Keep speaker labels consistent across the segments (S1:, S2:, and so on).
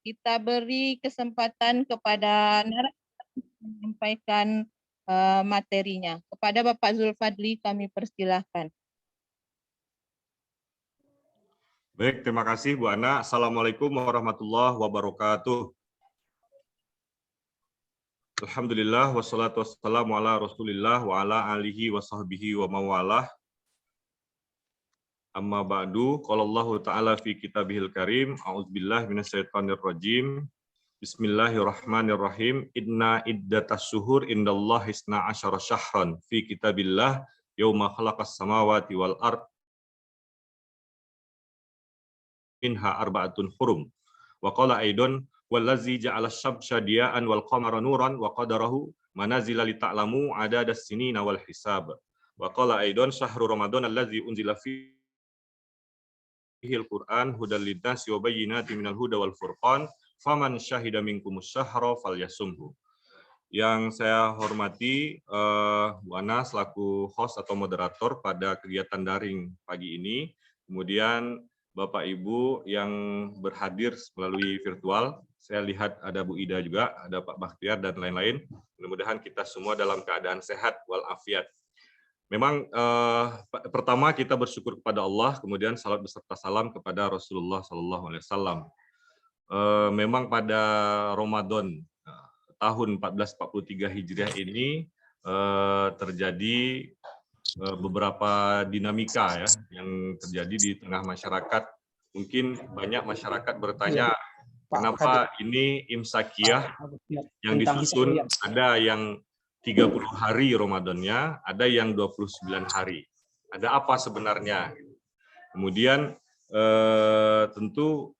S1: kita beri kesempatan kepada narasumber menyampaikan materinya. Kepada Bapak Zulfadli kami persilahkan.
S2: Baik, terima kasih Bu Ana. Assalamualaikum warahmatullahi wabarakatuh. Alhamdulillah wassalatu wassalamu ala Rasulillah wa ala alihi wa sahbihi wa mawalah. Amma ba'du, qala Allah Ta'ala fi kitabihil karim, a'udzubillahi minasyaitonir rajim. Bismillahirrahmanirrahim. Inna iddatas syuhur indallahi isna asyara syahran fi kitabillah yauma khalaqas samawati wal ard minha arba'atun hurum. Wa qala aidon wallazi ja'ala asy-syamsa diya'an wal qamara nuran wa qadarahu manazila li ta'lamu adadas sinina wal hisab. Wa qala aidon syahrul ramadan allazi unzila fihi al-Qur'an hudal lin-nasi wa bayyinatin minal huda wal furqan faman syahida minkumus syahra falyasumhu. Yang saya hormati Bu Ana selaku host atau moderator pada kegiatan daring pagi ini, kemudian Bapak Ibu yang berhadir melalui virtual, saya lihat ada Bu Ida juga, ada Pak Bakhtiar dan lain-lain. Mudah-mudahan kita semua dalam keadaan sehat walafiat. Memang pertama kita bersyukur kepada Allah, kemudian salat beserta salam kepada Rasulullah SAW. Memang pada Ramadan tahun 1443 Hijriah ini terjadi beberapa dinamika ya yang terjadi di tengah masyarakat. Mungkin banyak masyarakat bertanya kenapa ini imsakiyah yang disusun ada yang 30 hari Ramadannya, ada yang 29 hari. Ada apa sebenarnya? Kemudian tentu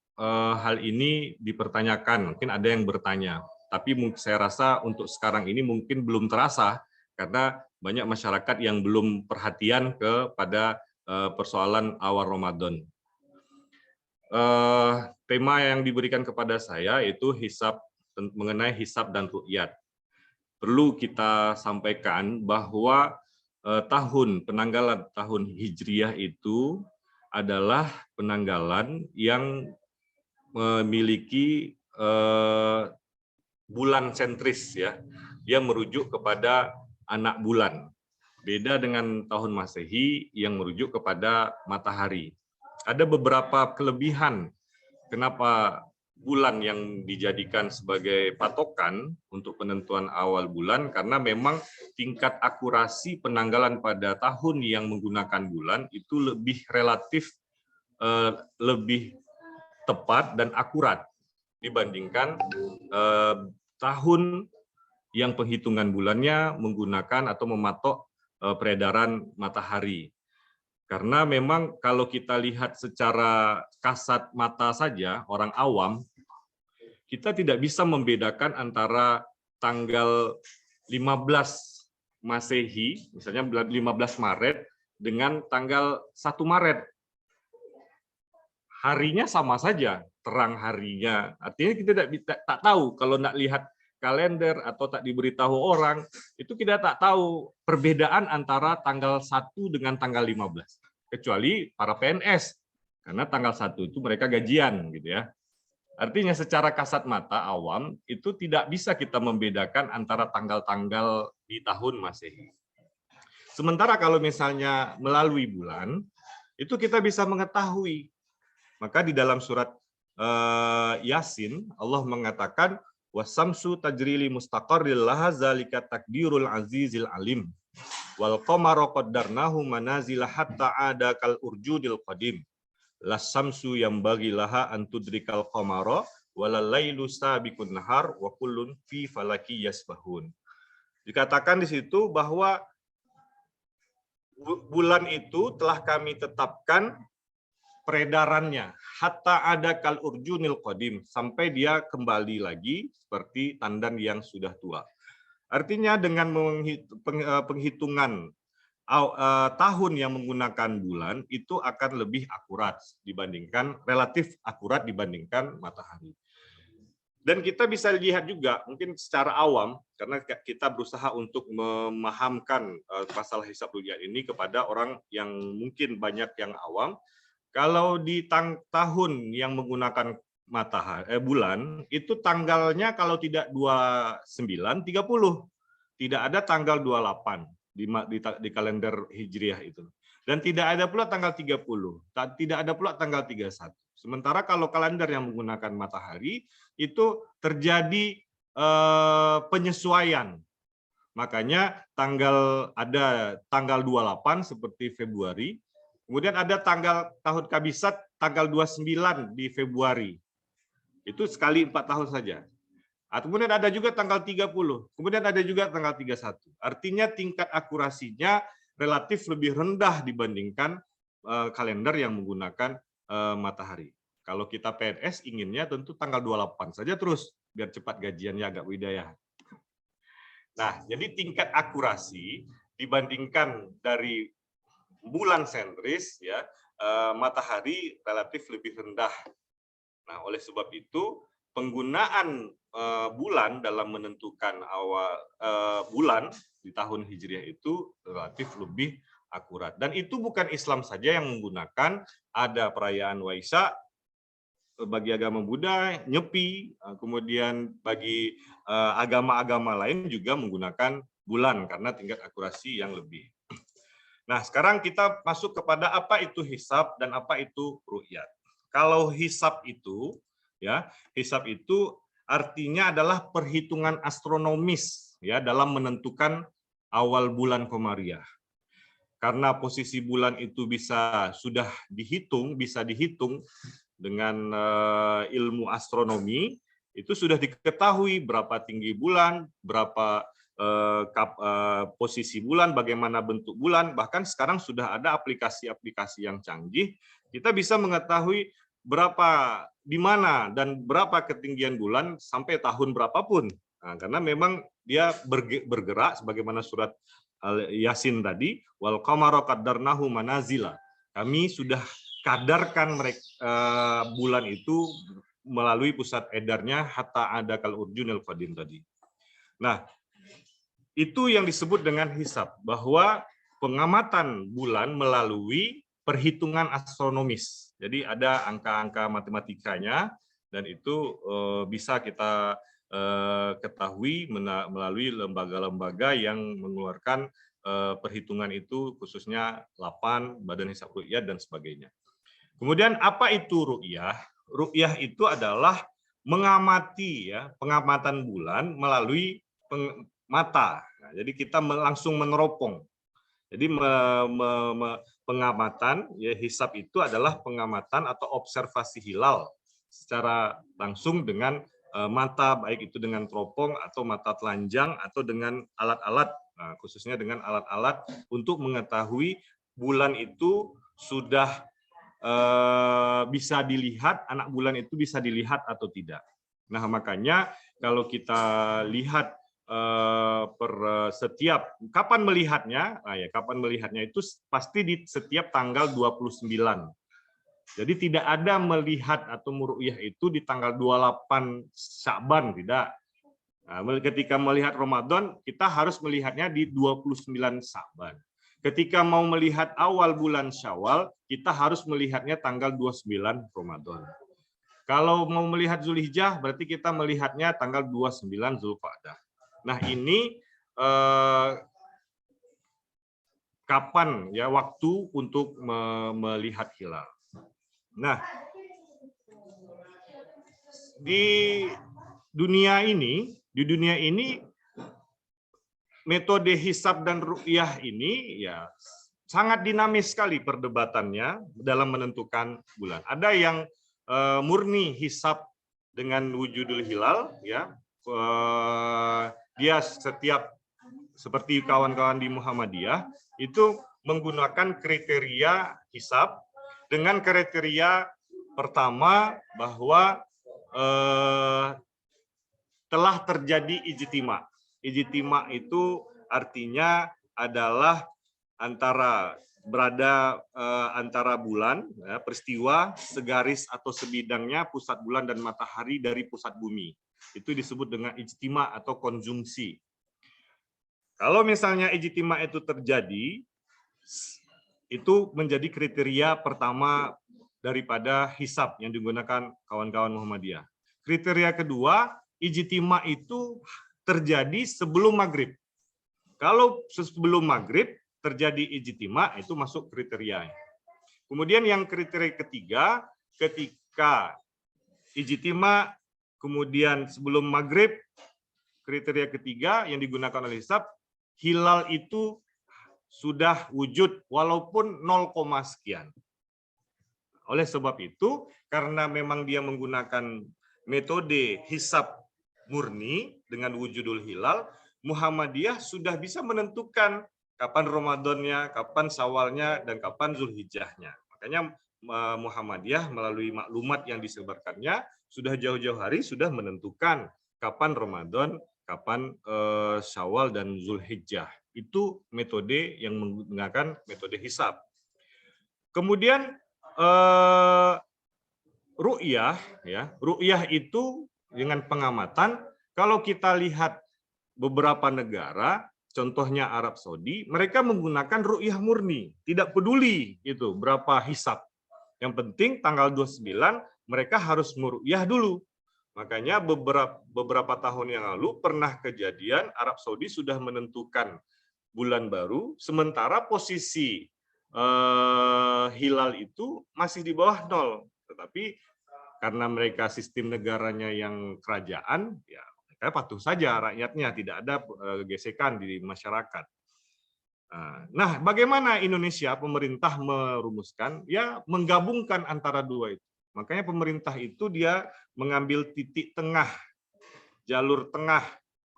S2: hal ini dipertanyakan, mungkin ada yang bertanya. Tapi saya rasa untuk sekarang ini mungkin belum terasa karena banyak masyarakat yang belum perhatian kepada persoalan awal Ramadan. Tema yang diberikan kepada saya itu mengenai hisab dan ru'yat. Perlu kita sampaikan bahwa penanggalan tahun Hijriah itu adalah penanggalan yang memiliki bulan sentris ya, yang merujuk kepada anak bulan. Beda dengan tahun Masehi yang merujuk kepada matahari. Ada beberapa kelebihan kenapa bulan yang dijadikan sebagai patokan untuk penentuan awal bulan, karena memang tingkat akurasi penanggalan pada tahun yang menggunakan bulan itu lebih relatif lebih tepat dan akurat dibandingkan tahun yang penghitungan bulannya menggunakan atau mematok peredaran matahari. Karena memang kalau kita lihat secara kasat mata saja, orang awam, kita tidak bisa membedakan antara tanggal 15 Masehi, misalnya 15 Maret, dengan tanggal 1 Maret. Harinya sama saja, terang harinya. Artinya kita tak tahu kalau nak lihat kalender atau tak diberitahu orang, itu kita tak tahu perbedaan antara tanggal 1 dengan tanggal 15. Kecuali para PNS, karena tanggal 1 itu mereka gajian gitu ya. Artinya secara kasat mata awam itu tidak bisa kita membedakan antara tanggal-tanggal di tahun Masehi. Sementara kalau misalnya melalui bulan, itu kita bisa mengetahui. Maka di dalam surat Yasin Allah mengatakan wasamsu tajri li mustaqarril laha zalika takdirul azizil alim wal qamara qaddarnahu manazila hatta ada kal urjudil qadim las samsu yang bagi laha an tudrikal qamara walal lailu sabiqun nahar wa kullun fi falaki yasbahun. Dikatakan di situ bahwa bulan itu telah kami tetapkan peredarannya hatta ada kal urjunil qadim, sampai dia kembali lagi seperti tandan yang sudah tua. Artinya dengan penghitungan tahun yang menggunakan bulan itu akan lebih akurat dibandingkan, relatif akurat dibandingkan matahari. Dan kita bisa lihat juga mungkin secara awam, karena kita berusaha untuk memahamkan masalah hisab ru'yat ini kepada orang yang mungkin banyak yang awam. Kalau di tahun yang menggunakan bulan itu tanggalnya kalau tidak 29, 30. Tidak ada tanggal 28 di kalender Hijriah itu. Dan tidak ada pula tanggal 30. Tidak ada pula tanggal 31. Sementara kalau kalender yang menggunakan matahari itu terjadi penyesuaian. Makanya ada tanggal 28 seperti Februari, kemudian ada tanggal tahun kabisat tanggal 29 di Februari. Itu sekali 4 tahun saja. Kemudian ada juga tanggal 30, kemudian ada juga tanggal 31. Artinya tingkat akurasinya relatif lebih rendah dibandingkan kalender yang menggunakan matahari. Kalau kita PNS inginnya tentu tanggal 28 saja terus, biar cepat gajiannya agak widayah. Nah, jadi tingkat akurasi dibandingkan dari bulan sentris, ya, matahari relatif lebih rendah. Nah, oleh sebab itu penggunaan bulan dalam menentukan awal bulan di tahun Hijriah itu relatif lebih akurat. Dan itu bukan Islam saja yang menggunakan, ada perayaan Waisak bagi agama Buddha, Nyepi, kemudian bagi agama-agama lain juga menggunakan bulan karena tingkat akurasi yang lebih. Nah, sekarang kita masuk kepada apa itu hisab dan apa itu ru'yat. Kalau hisab itu, ya, hisab itu artinya adalah perhitungan astronomis, ya, dalam menentukan awal bulan Komariah. Karena posisi bulan itu bisa dihitung dengan ilmu astronomi, itu sudah diketahui berapa tinggi bulan, berapa posisi bulan, bagaimana bentuk bulan, bahkan sekarang sudah ada aplikasi-aplikasi yang canggih, kita bisa mengetahui berapa, di mana, dan berapa ketinggian bulan sampai tahun berapapun. Nah, karena memang dia bergerak, sebagaimana surat Yasin tadi, wal qamara qaddarnahu manazila. Kami sudah kadarkan bulan itu melalui pusat edarnya hatta ada kal urjunil qadim tadi. Nah, itu yang disebut dengan hisab, bahwa pengamatan bulan melalui perhitungan astronomis. Jadi ada angka-angka matematikanya, dan itu bisa kita ketahui melalui lembaga-lembaga yang mengeluarkan perhitungan itu, khususnya LAPAN, Badan Hisab Ru'yah, dan sebagainya. Kemudian apa itu ru'yah? Ru'yah itu adalah mengamati, ya, pengamatan bulan melalui mata. Nah, jadi kita langsung meneropong. Jadi pengamatan, ya, hisab itu adalah pengamatan atau observasi hilal secara langsung dengan mata, baik itu dengan teropong atau mata telanjang atau dengan alat-alat, khususnya dengan alat-alat untuk mengetahui bulan itu sudah bisa dilihat, anak bulan itu bisa dilihat atau tidak. Nah, makanya kalau kita lihat setiap kapan melihatnya, kapan melihatnya itu pasti di setiap tanggal 29. Jadi tidak ada melihat atau muru'yah itu di tanggal 28 Sya'ban, tidak. Nah, ketika melihat Ramadan, kita harus melihatnya di 29 Sya'ban. Ketika mau melihat awal bulan Syawal, kita harus melihatnya tanggal 29 Ramadan. Kalau mau melihat Zulhijjah, berarti kita melihatnya tanggal 29 Zulqa'dah. Nah, ini kapan, ya, waktu untuk melihat hilal. Nah, di dunia ini metode hisab dan ru'yah ini, ya, sangat dinamis sekali perdebatannya dalam menentukan bulan. Ada yang murni hisab dengan wujudul hilal, ya, dia setiap seperti kawan-kawan di Muhammadiyah itu menggunakan kriteria hisab dengan kriteria pertama bahwa telah terjadi ijtima. Ijtima itu artinya adalah antara bulan, ya, peristiwa segaris atau sebidangnya pusat bulan dan matahari dari pusat bumi. Itu disebut dengan ijtima atau konjungsi. Kalau misalnya ijtima itu terjadi, itu menjadi kriteria pertama daripada hisab yang digunakan kawan-kawan Muhammadiyah. Kriteria kedua, ijtima itu terjadi sebelum maghrib. Kalau sebelum maghrib terjadi ijtima, itu masuk kriteria. Kemudian yang kriteria ketiga, ketika ijtima kemudian sebelum maghrib, kriteria ketiga yang digunakan oleh hisab, hilal itu sudah wujud walaupun 0, sekian. Oleh sebab itu, karena memang dia menggunakan metode hisab murni dengan wujudul hilal, Muhammadiyah sudah bisa menentukan kapan Ramadannya, kapan Syawalnya, dan kapan Zulhijjahnya. Makanya Muhammadiyah melalui maklumat yang disebarkannya sudah jauh-jauh hari sudah menentukan kapan Ramadan, kapan Syawal dan Zulhijjah. Itu metode yang menggunakan metode hisab. Kemudian ru'yah, ya, ru'yah itu dengan pengamatan. Kalau kita lihat beberapa negara, contohnya Arab Saudi, mereka menggunakan ru'yah murni, tidak peduli itu berapa hisab. Yang penting tanggal 29 mereka harus meru'yah dulu. Makanya beberapa tahun yang lalu pernah kejadian Arab Saudi sudah menentukan bulan baru, sementara posisi hilal itu masih di bawah 0. Tetapi karena mereka sistem negaranya yang kerajaan, ya mereka patuh saja rakyatnya, tidak ada gesekan di masyarakat. Nah, bagaimana Indonesia pemerintah merumuskan? Ya, menggabungkan antara dua itu. Makanya pemerintah itu dia mengambil titik tengah, jalur tengah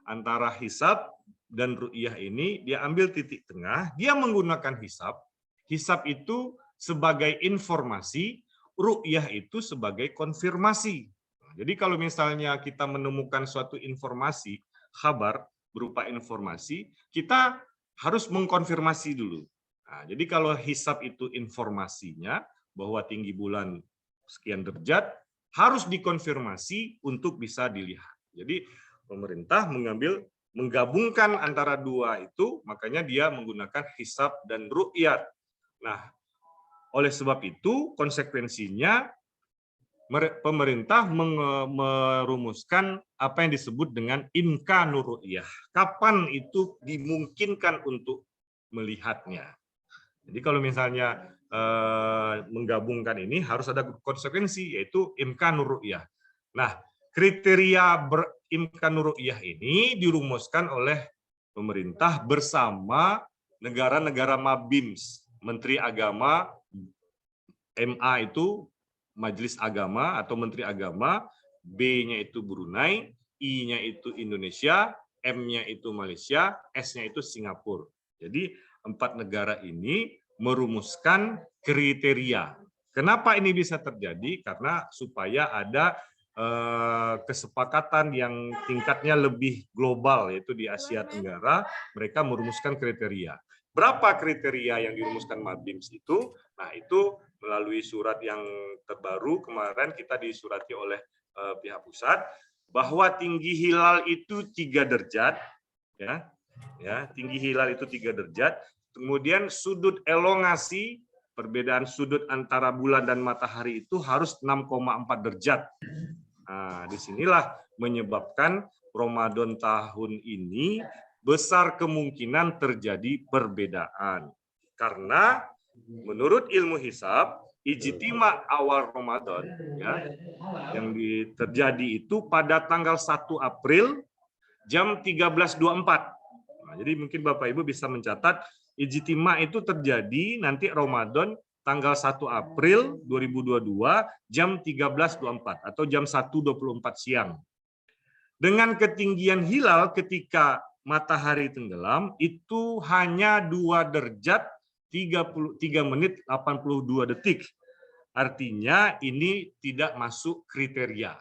S2: antara hisab dan ru'yah ini, dia ambil titik tengah, dia menggunakan hisab. Hisab itu sebagai informasi, ru'yah itu sebagai konfirmasi. Jadi kalau misalnya kita menemukan suatu informasi, kabar berupa informasi, kita harus mengkonfirmasi dulu. Nah, jadi kalau hisab itu informasinya, bahwa tinggi bulan sekian derajat, harus dikonfirmasi untuk bisa dilihat. Jadi pemerintah menggabungkan antara dua itu, makanya dia menggunakan hisab dan ru'yat. Nah, oleh sebab itu konsekuensinya pemerintah merumuskan apa yang disebut dengan imkanur ru'yah. Kapan itu dimungkinkan untuk melihatnya. Jadi kalau misalnya menggabungkan ini harus ada konsekuensi, yaitu imkanur ru'yah. Nah, kriteria imkanur ru'yah ini dirumuskan oleh pemerintah bersama negara-negara MABIMS, Menteri Agama, MA itu Majelis Agama atau Menteri Agama, B-nya itu Brunei, I-nya itu Indonesia, M-nya itu Malaysia, S-nya itu Singapura. Jadi 4 negara ini merumuskan kriteria. Kenapa ini bisa terjadi? Karena supaya ada kesepakatan yang tingkatnya lebih global, yaitu di Asia Tenggara, mereka merumuskan kriteria. Berapa kriteria yang dirumuskan MABIMS itu? Nah, itu melalui surat yang terbaru kemarin kita disurati oleh pihak pusat bahwa tinggi hilal itu 3 derajat, ya, tinggi hilal itu 3 derajat. Kemudian sudut elongasi, perbedaan sudut antara bulan dan matahari itu harus 6,4 derajat. Nah, disinilah menyebabkan Ramadan tahun ini besar kemungkinan terjadi perbedaan. Karena menurut ilmu hisab, ijtima awal Ramadan, ya, yang terjadi itu pada tanggal 1 April jam 13.24. Nah, jadi mungkin Bapak Ibu bisa mencatat, ijtima itu terjadi nanti Ramadan tanggal 1 April 2022 jam 13.24 atau jam 1.24 siang. Dengan ketinggian hilal ketika matahari tenggelam itu hanya 2 derajat 33 menit 82 detik. Artinya ini tidak masuk kriteria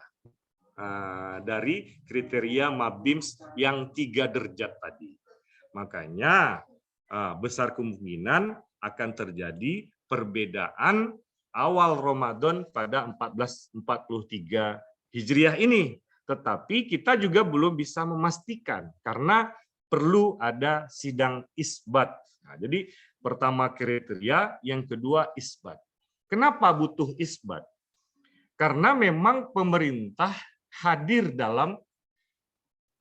S2: dari kriteria MABIMS yang 3 derajat tadi. Makanya besar kemungkinan akan terjadi perbedaan awal Ramadan pada 1443 Hijriah ini. Tetapi kita juga belum bisa memastikan karena perlu ada sidang isbat. Nah, jadi pertama kriteria, yang kedua isbat. Kenapa butuh isbat? Karena memang pemerintah hadir dalam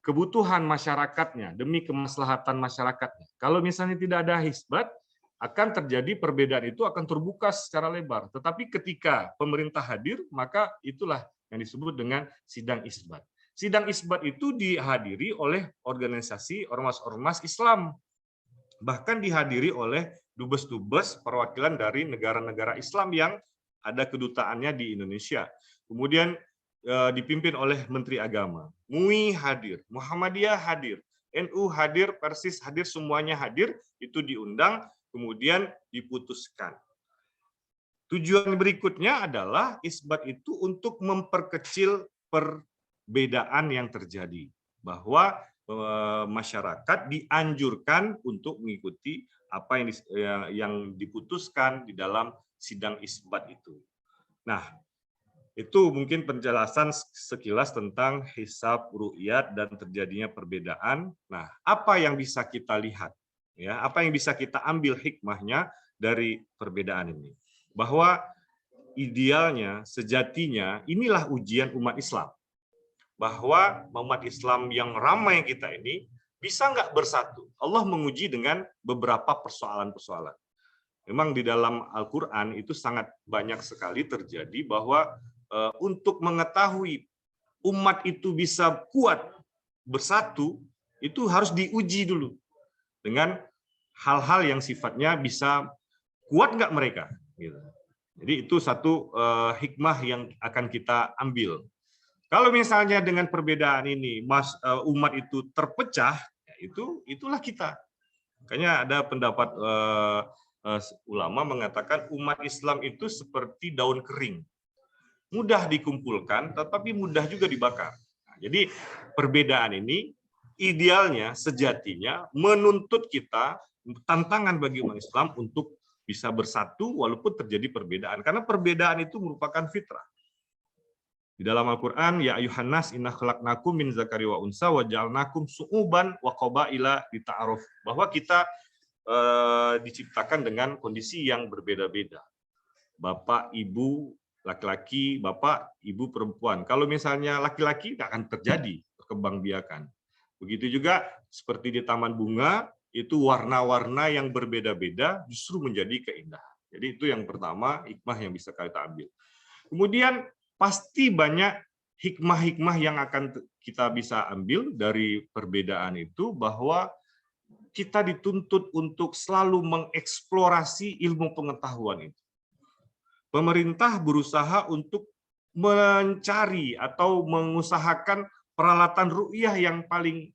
S2: kebutuhan masyarakatnya, demi kemaslahatan masyarakatnya. Kalau misalnya tidak ada isbat, akan terjadi perbedaan itu akan terbuka secara lebar. Tetapi ketika pemerintah hadir, maka itulah yang disebut dengan sidang isbat. Sidang isbat itu dihadiri oleh organisasi ormas-ormas Islam. Bahkan dihadiri oleh dubes-dubes perwakilan dari negara-negara Islam yang ada kedutaannya di Indonesia. Kemudian dipimpin oleh Menteri Agama. MUI hadir, Muhammadiyah hadir, NU hadir, Persis hadir, semuanya hadir, itu diundang, kemudian diputuskan. Tujuan berikutnya adalah isbat itu untuk memperkecil perbedaan yang terjadi. Bahwa masyarakat dianjurkan untuk mengikuti apa yang diputuskan di dalam sidang isbat itu. Nah, itu mungkin penjelasan sekilas tentang hisab ru'yat dan terjadinya perbedaan. Nah, apa yang bisa kita lihat? Ya, apa yang bisa kita ambil hikmahnya dari perbedaan ini? Bahwa idealnya, sejatinya, inilah ujian umat Islam. Bahwa umat Islam yang ramai kita ini bisa nggak bersatu? Allah menguji dengan beberapa persoalan-persoalan. Memang di dalam Al-Quran itu sangat banyak sekali terjadi bahwa untuk mengetahui umat itu bisa kuat bersatu, itu harus diuji dulu dengan hal-hal yang sifatnya bisa kuat nggak mereka. Jadi itu satu hikmah yang akan kita ambil. Kalau misalnya dengan perbedaan ini umat itu terpecah, ya itulah kita. Makanya ada pendapat ulama mengatakan umat Islam itu seperti daun kering. Mudah dikumpulkan, tetapi mudah juga dibakar. Nah, jadi perbedaan ini idealnya, sejatinya menuntut kita, tantangan bagi umat Islam untuk bisa bersatu walaupun terjadi perbedaan. Karena perbedaan itu merupakan fitrah. Di dalam Al-Quran, ya ayuhan nas inna khalaqnakum min zakari wa unsa wa ja'alnakum su'uban wa qabaila lita'aruf. Bahwa kita diciptakan dengan kondisi yang berbeda-beda. Bapak, ibu, laki-laki, bapak, ibu, perempuan. Kalau misalnya laki-laki, nggak akan terjadi perkembangbiakan. Begitu juga seperti di taman bunga, itu warna-warna yang berbeda-beda justru menjadi keindahan. Jadi itu yang pertama, hikmah yang bisa kita ambil. Kemudian pasti banyak hikmah-hikmah yang akan kita bisa ambil dari perbedaan itu, bahwa kita dituntut untuk selalu mengeksplorasi ilmu pengetahuan itu. Pemerintah berusaha untuk mencari atau mengusahakan peralatan ru'yah yang paling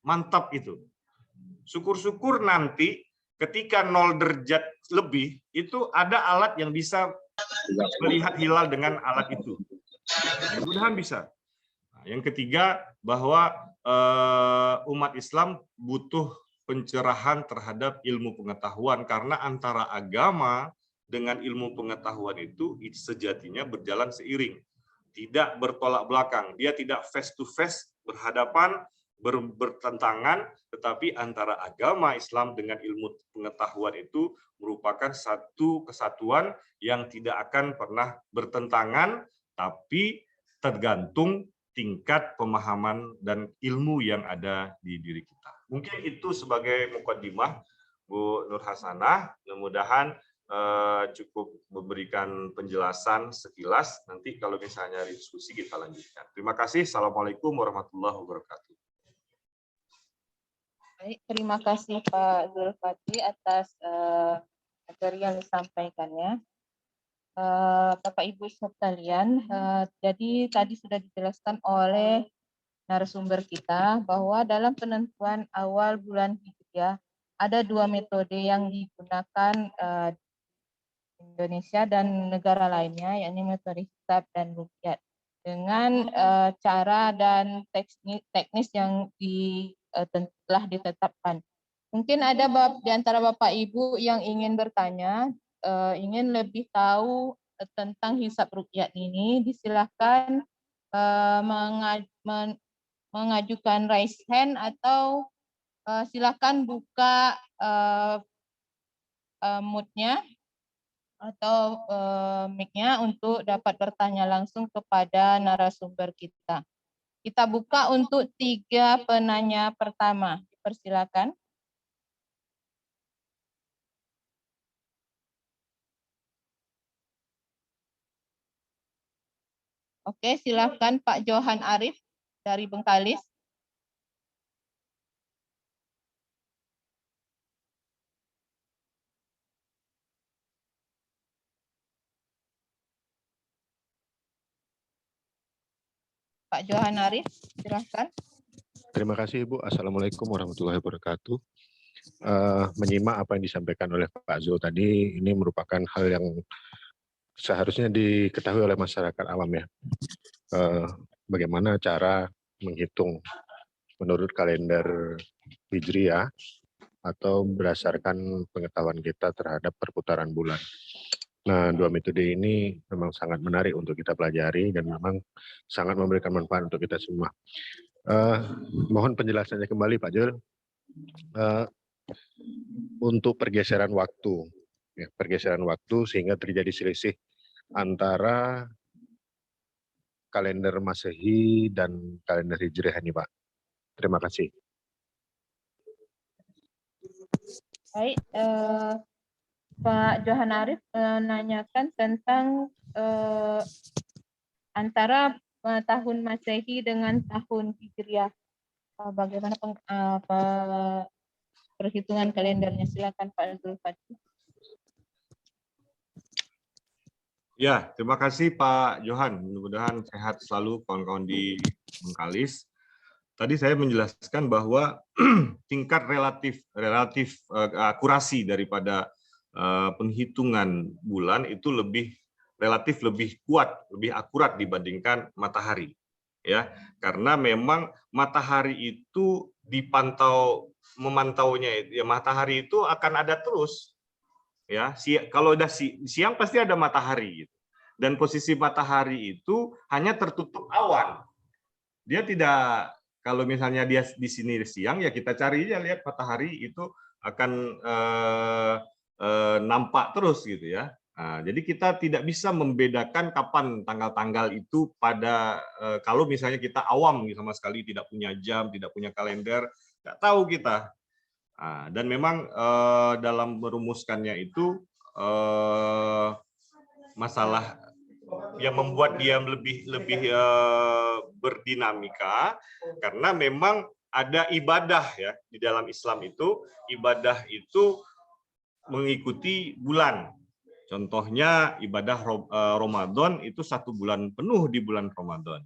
S2: mantap itu. Syukur-syukur nanti ketika 0 derajat lebih, itu ada alat yang bisa melihat hilal dengan alat itu. Mudah-mudahan bisa. Nah, yang ketiga, bahwa umat Islam butuh pencerahan terhadap ilmu pengetahuan, karena antara agama dengan ilmu pengetahuan itu sejatinya berjalan seiring, tidak bertolak belakang. Dia tidak face to face, berhadapan, bertentangan, tetapi antara agama Islam dengan ilmu pengetahuan itu merupakan satu kesatuan yang tidak akan pernah bertentangan, tapi tergantung tingkat pemahaman dan ilmu yang ada di diri kita. Mungkin itu sebagai mukaddimah, Bu Nur Hasanah. Mudah-mudahan cukup memberikan penjelasan sekilas. Nanti kalau misalnya diskusi kita lanjutkan. Terima kasih. Assalamualaikum warahmatullahi wabarakatuh.
S1: Baik, terima kasih Pak Zulfadli atas materi yang disampaikannya. Bapak Ibu sekalian, jadi tadi sudah dijelaskan oleh narasumber kita bahwa dalam penentuan awal bulan Hijriah ada 2 metode yang digunakan Indonesia dan negara lainnya, yakni metode hisab dan ruqyat, dengan cara dan teknis yang telah ditetapkan. Mungkin ada di antara Bapak Ibu yang ingin bertanya, ingin lebih tahu tentang hisab ruqyat ini, disilahkan mengajukan raise hand atau silakan buka mute-nya atau mic-nya untuk dapat bertanya langsung kepada narasumber kita. Kita buka untuk 3 penanya pertama. Persilakan. Oke, silakan Pak Johan Arif dari Bengkalis. Pak Johan Arif, silakan.
S3: Terima kasih Ibu. Assalamualaikum warahmatullahi wabarakatuh. Menyimak apa yang disampaikan oleh Pak Zul tadi, ini merupakan hal yang seharusnya diketahui oleh masyarakat awam ya. Bagaimana cara menghitung menurut kalender Hijriah atau berdasarkan pengetahuan kita terhadap perputaran bulan. Nah, 2 metode ini memang sangat menarik untuk kita pelajari dan memang sangat memberikan manfaat untuk kita semua. Mohon penjelasannya kembali Pak Jul. Untuk pergeseran waktu, ya, pergeseran waktu sehingga terjadi selisih antara kalender Masehi dan kalender Hijriah ini, Pak. Terima kasih.
S1: Baik, Pak Johan Arif menanyakan tentang antara tahun Masehi dengan tahun Hijriah. Bagaimana perhitungan kalendernya? Silakan Pak Zulfati.
S2: Ya, terima kasih Pak Johan. Mudah-mudahan sehat selalu kawan-kawan di Bengkalis. Tadi saya menjelaskan bahwa tingkat relatif akurasi daripada penghitungan bulan itu relatif lebih kuat, lebih akurat dibandingkan matahari. Ya, karena memang matahari itu memantaunya ya, matahari itu akan ada terus. Ya, kalau udah siang pasti ada matahari gitu. Dan posisi matahari itu hanya tertutup awan. Dia tidak, kalau misalnya dia di sini siang ya kita cari aja, lihat matahari itu akan nampak terus gitu ya. Nah, jadi kita tidak bisa membedakan kapan tanggal-tanggal itu pada kalau misalnya kita awam sama sekali, tidak punya jam, tidak punya kalender, nggak tahu kita. Dan memang dalam merumuskannya itu masalah yang membuat dia lebih berdinamika karena memang ada ibadah ya di dalam Islam itu. Ibadah itu mengikuti bulan. Contohnya ibadah Ramadan itu 1 bulan penuh di bulan Ramadan.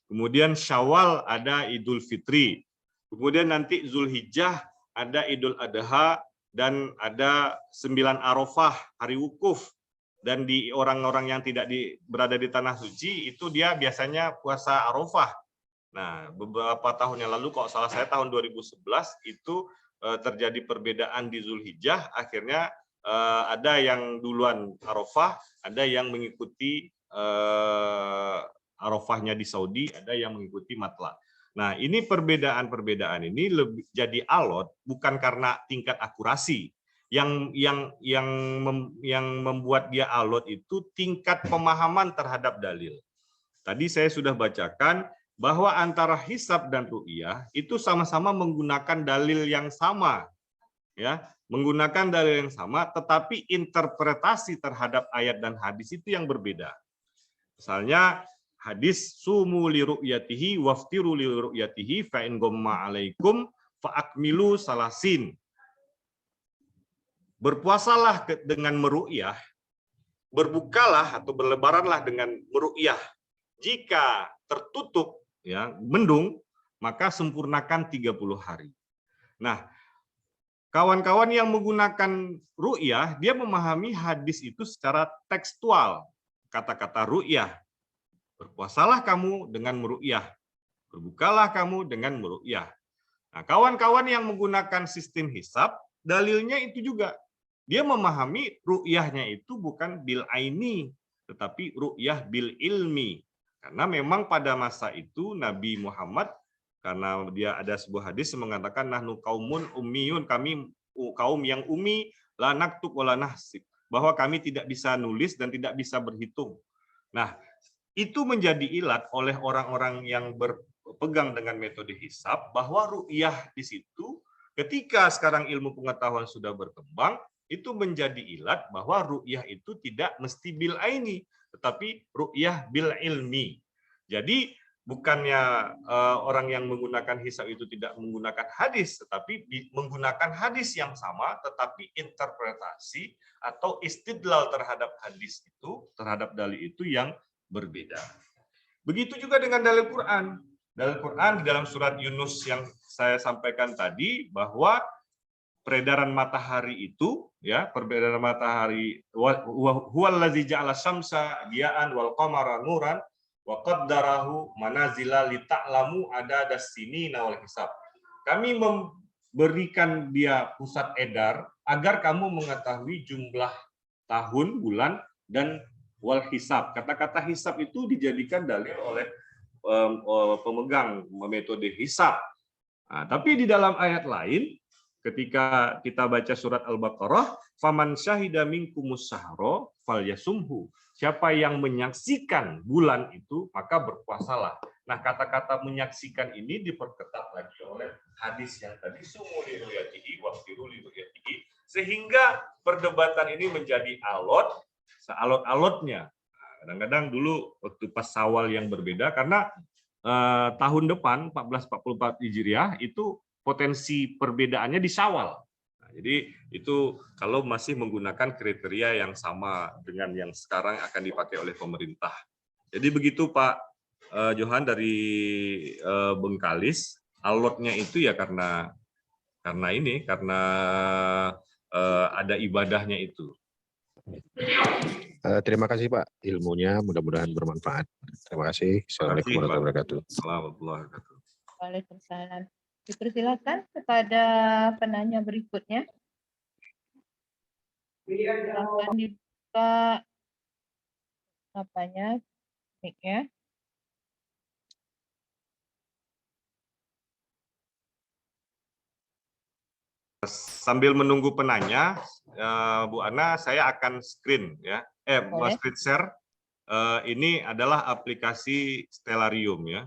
S2: Kemudian Syawal ada Idul Fitri. Kemudian nanti Zulhijjah ada Idul Adha dan ada 9 Arafah, hari wukuf. Dan di orang-orang yang tidak berada di tanah suci itu dia biasanya puasa Arafah. Nah, beberapa tahun yang lalu kalau salah saya tahun 2011 itu terjadi perbedaan di Zulhijjah, akhirnya ada yang duluan Arafah, ada yang mengikuti Arafahnya di Saudi, ada yang mengikuti Matla. Nah, ini perbedaan-perbedaan ini jadi alot bukan karena tingkat akurasi. Yang membuat dia alot itu tingkat pemahaman terhadap dalil. Tadi saya sudah bacakan bahwa antara hisab dan ru'yah itu sama-sama menggunakan dalil yang sama. Ya, menggunakan dalil yang sama, tetapi interpretasi terhadap ayat dan hadis itu yang berbeda. Misalnya hadis sumu li ru'yatihi waftiru li ru'yatihi fa in ghamma alaikum fa akmilu salasin. Berpuasalah dengan meru'yah, berbukalah atau berlebaranlah dengan meru'yah. Jika tertutup ya, mendung, maka sempurnakan 30 hari. Nah, kawan-kawan yang menggunakan ru'yah, dia memahami hadis itu secara tekstual. Kata-kata ru'yah. Berpuasalah kamu dengan meru'yah. Berbukalah kamu dengan meru'yah. Nah, kawan-kawan yang menggunakan sistem hisab, dalilnya itu juga. Dia memahami ru'yahnya itu bukan bil aini, tetapi ru'yah bil ilmi. Karena memang pada masa itu Nabi Muhammad, karena dia ada sebuah hadis yang mengatakan nahnu kaumun ummiyun, kami kaum yang umi la naktub wala nahsib. bahwa kami tidak bisa nulis dan tidak bisa berhitung. Nah, itu menjadi ilat oleh orang-orang yang berpegang dengan metode hisab bahwa ru'yah di situ ketika sekarang ilmu pengetahuan sudah berkembang, itu menjadi ilat bahwa ru'yah itu tidak mesti bil aini, tetapi ru'yah bil ilmi. Jadi bukannya orang yang menggunakan hisab itu tidak menggunakan hadis, tetapi menggunakan hadis yang sama, tetapi interpretasi atau istidlal terhadap hadis itu, terhadap dalil itu yang berbeda. Begitu juga dengan dalil Quran. Dalil Quran di dalam surat Yunus yang saya sampaikan tadi bahwa peredaran matahari itu, ya, peredaran matahari, huwallazi ja'ala syamsa diya'an wal qamara nuran wa qaddarahu manazila lita'lamu adadas sinina wal hisab. Kami memberikan dia pusat edar agar kamu mengetahui jumlah tahun, bulan, dan wal hisab. Kata-kata hisab itu dijadikan dalil oleh pemegang metode hisab. Nah, tapi di dalam ayat lain, ketika kita baca surat Al-Baqarah, faman syahida minkumus syahra falyasumhu. Siapa yang menyaksikan bulan itu, maka berpuasalah. Nah, kata-kata menyaksikan ini diperketat lagi oleh hadis yang tadi sumu li ru'yatihi waftiru li ru'yatihi, sehingga perdebatan ini menjadi alot-alotnya. Kadang-kadang dulu waktu pas Syawal yang berbeda, karena tahun depan 1444 Hijriah itu potensi perbedaannya di Syawal. Nah, jadi itu kalau masih menggunakan kriteria yang sama dengan yang sekarang akan dipakai oleh pemerintah. Jadi begitu Pak Johan dari Bengkalis, alotnya itu ya karena ada ibadahnya itu.
S3: Terima kasih Pak, ilmunya mudah-mudahan bermanfaat. Terima kasih. Assalamualaikum warahmatullahi wabarakatuh.
S2: Warahmatullahi wabarakatuh.
S1: Waalaikumsalam. Dipersilakan kepada penanya berikutnya. Silakan dibuka apanya, mic-nya.
S2: Sambil menunggu penanya, Bu Ana, saya akan screen ya, screen share. Ini adalah aplikasi Stellarium ya.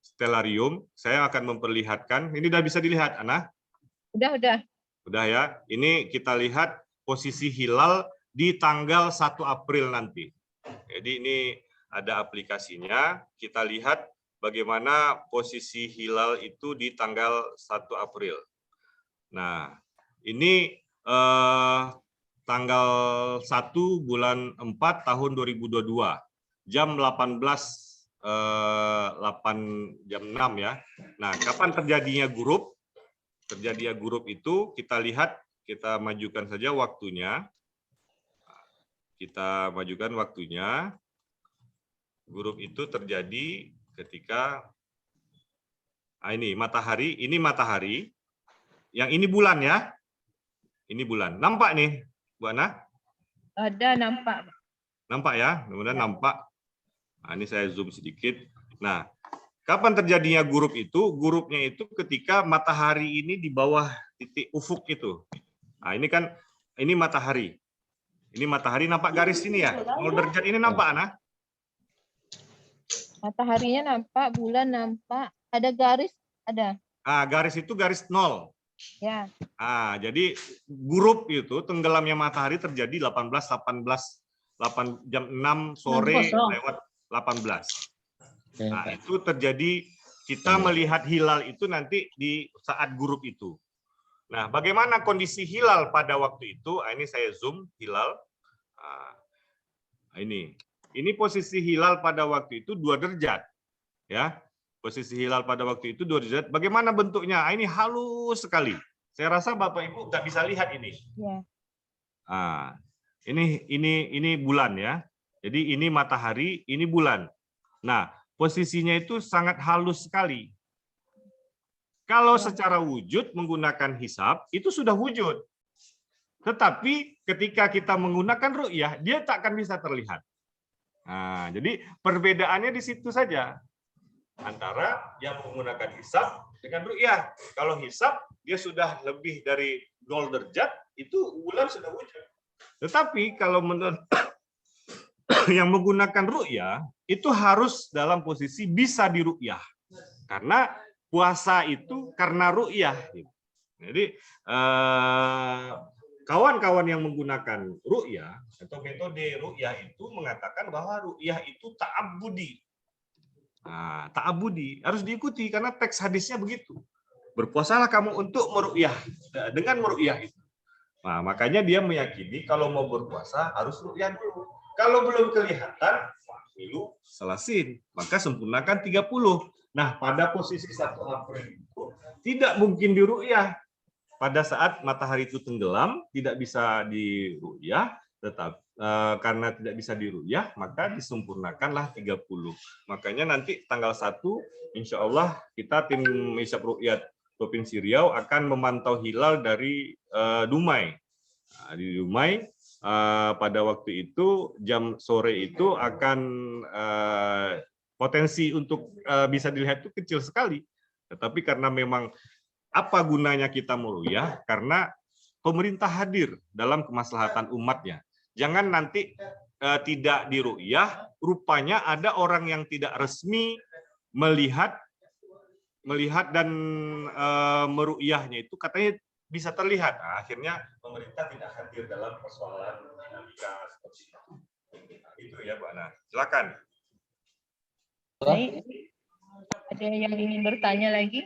S2: Stellarium, saya akan memperlihatkan. Ini udah bisa dilihat, Ana?
S1: Udah.
S2: Udah ya. Ini kita lihat posisi hilal di tanggal 1 April nanti. Jadi ini ada aplikasinya. Kita lihat bagaimana posisi hilal itu di tanggal 1 April. Nah, ini tanggal 1 bulan 4 tahun 2022, jam 18 jam 6 ya. Nah, kapan terjadinya grup? Terjadinya grup itu kita lihat, kita majukan saja waktunya. Kita majukan waktunya. Grup itu terjadi ketika ini matahari, yang ini bulan ya. Ini bulan. Nampak nih, Bu Ana?
S1: Ada, nampak.
S2: Nampak ya? Mudah-mudahan nampak. Nah, ini saya zoom sedikit. Nah, kapan terjadinya grup itu? Grupnya itu ketika matahari ini di bawah titik ufuk itu. Nah, ini kan, ini matahari. Ini matahari nampak garis ini ya? 0 derajat ini nampak, Ana?
S1: Mataharinya nampak, bulan nampak, ada garis, ada.
S2: Ah, garis itu garis 0.
S1: Ya.
S2: Ah, jadi grup itu tenggelamnya matahari terjadi 8 jam 6 sore lewat 18. Nah, itu terjadi, kita melihat hilal itu nanti di saat grup itu. Nah, bagaimana kondisi hilal pada waktu itu? Nah, ini saya zoom hilal. Nah, ini posisi hilal pada waktu itu 2 derajat. Ya. Posisi hilal pada waktu itu 2 derajat. Bagaimana bentuknya? Nah, ini halus sekali. Saya rasa Bapak Ibu nggak bisa lihat ini.
S1: Ya.
S2: Nah, ini bulan ya. Jadi ini matahari, ini bulan. Nah, posisinya itu sangat halus sekali. Kalau secara wujud menggunakan hisab, itu sudah wujud. Tetapi ketika kita menggunakan ru'yah, dia tak akan bisa terlihat. Nah, jadi perbedaannya di situ saja. Antara yang menggunakan hisab dengan ru'yah. Kalau hisab, dia sudah lebih dari 0 derajat, itu bulan sudah wujud. Tetapi kalau menurut yang menggunakan ru'yah itu harus dalam posisi bisa diru'yah. Karena puasa itu karena ru'yah. Jadi kawan-kawan yang menggunakan ru'yah atau metode ru'yah itu mengatakan bahwa ru'yah itu ta'abbudi. Nah, ta'abbudi harus diikuti karena teks hadisnya begitu. Berpuasalah kamu untuk meru'yah, dengan meru'yah itu. Nah, makanya dia meyakini kalau mau berpuasa harus ru'yah dulu. Kalau belum kelihatan, milu selasin, maka sempurnakan 30. Nah, pada posisi 1 April itu tidak mungkin diru'yah. Pada saat matahari itu tenggelam, tidak bisa diru'yah, tetap karena tidak bisa diru'yah, maka disempurnakanlah 30. Makanya nanti tanggal 1, insya Allah kita tim Hisab Ru'yat Provinsi Riau akan memantau hilal dari Dumai. Nah, di Dumai pada waktu itu jam sore itu akan potensi untuk bisa dilihat itu kecil sekali. Tetapi karena memang apa gunanya kita meru'yah? Karena pemerintah hadir dalam kemaslahatan umatnya. Jangan nanti tidak diru'yah, rupanya ada orang yang tidak resmi melihat dan meru'yahnya itu katanya bisa terlihat. Nah, akhirnya pemerintah tidak hadir dalam persoalan dinamika seperti itu. Itu ya, Mbak Ana. Silakan.
S1: Baik. Ada yang ingin bertanya lagi?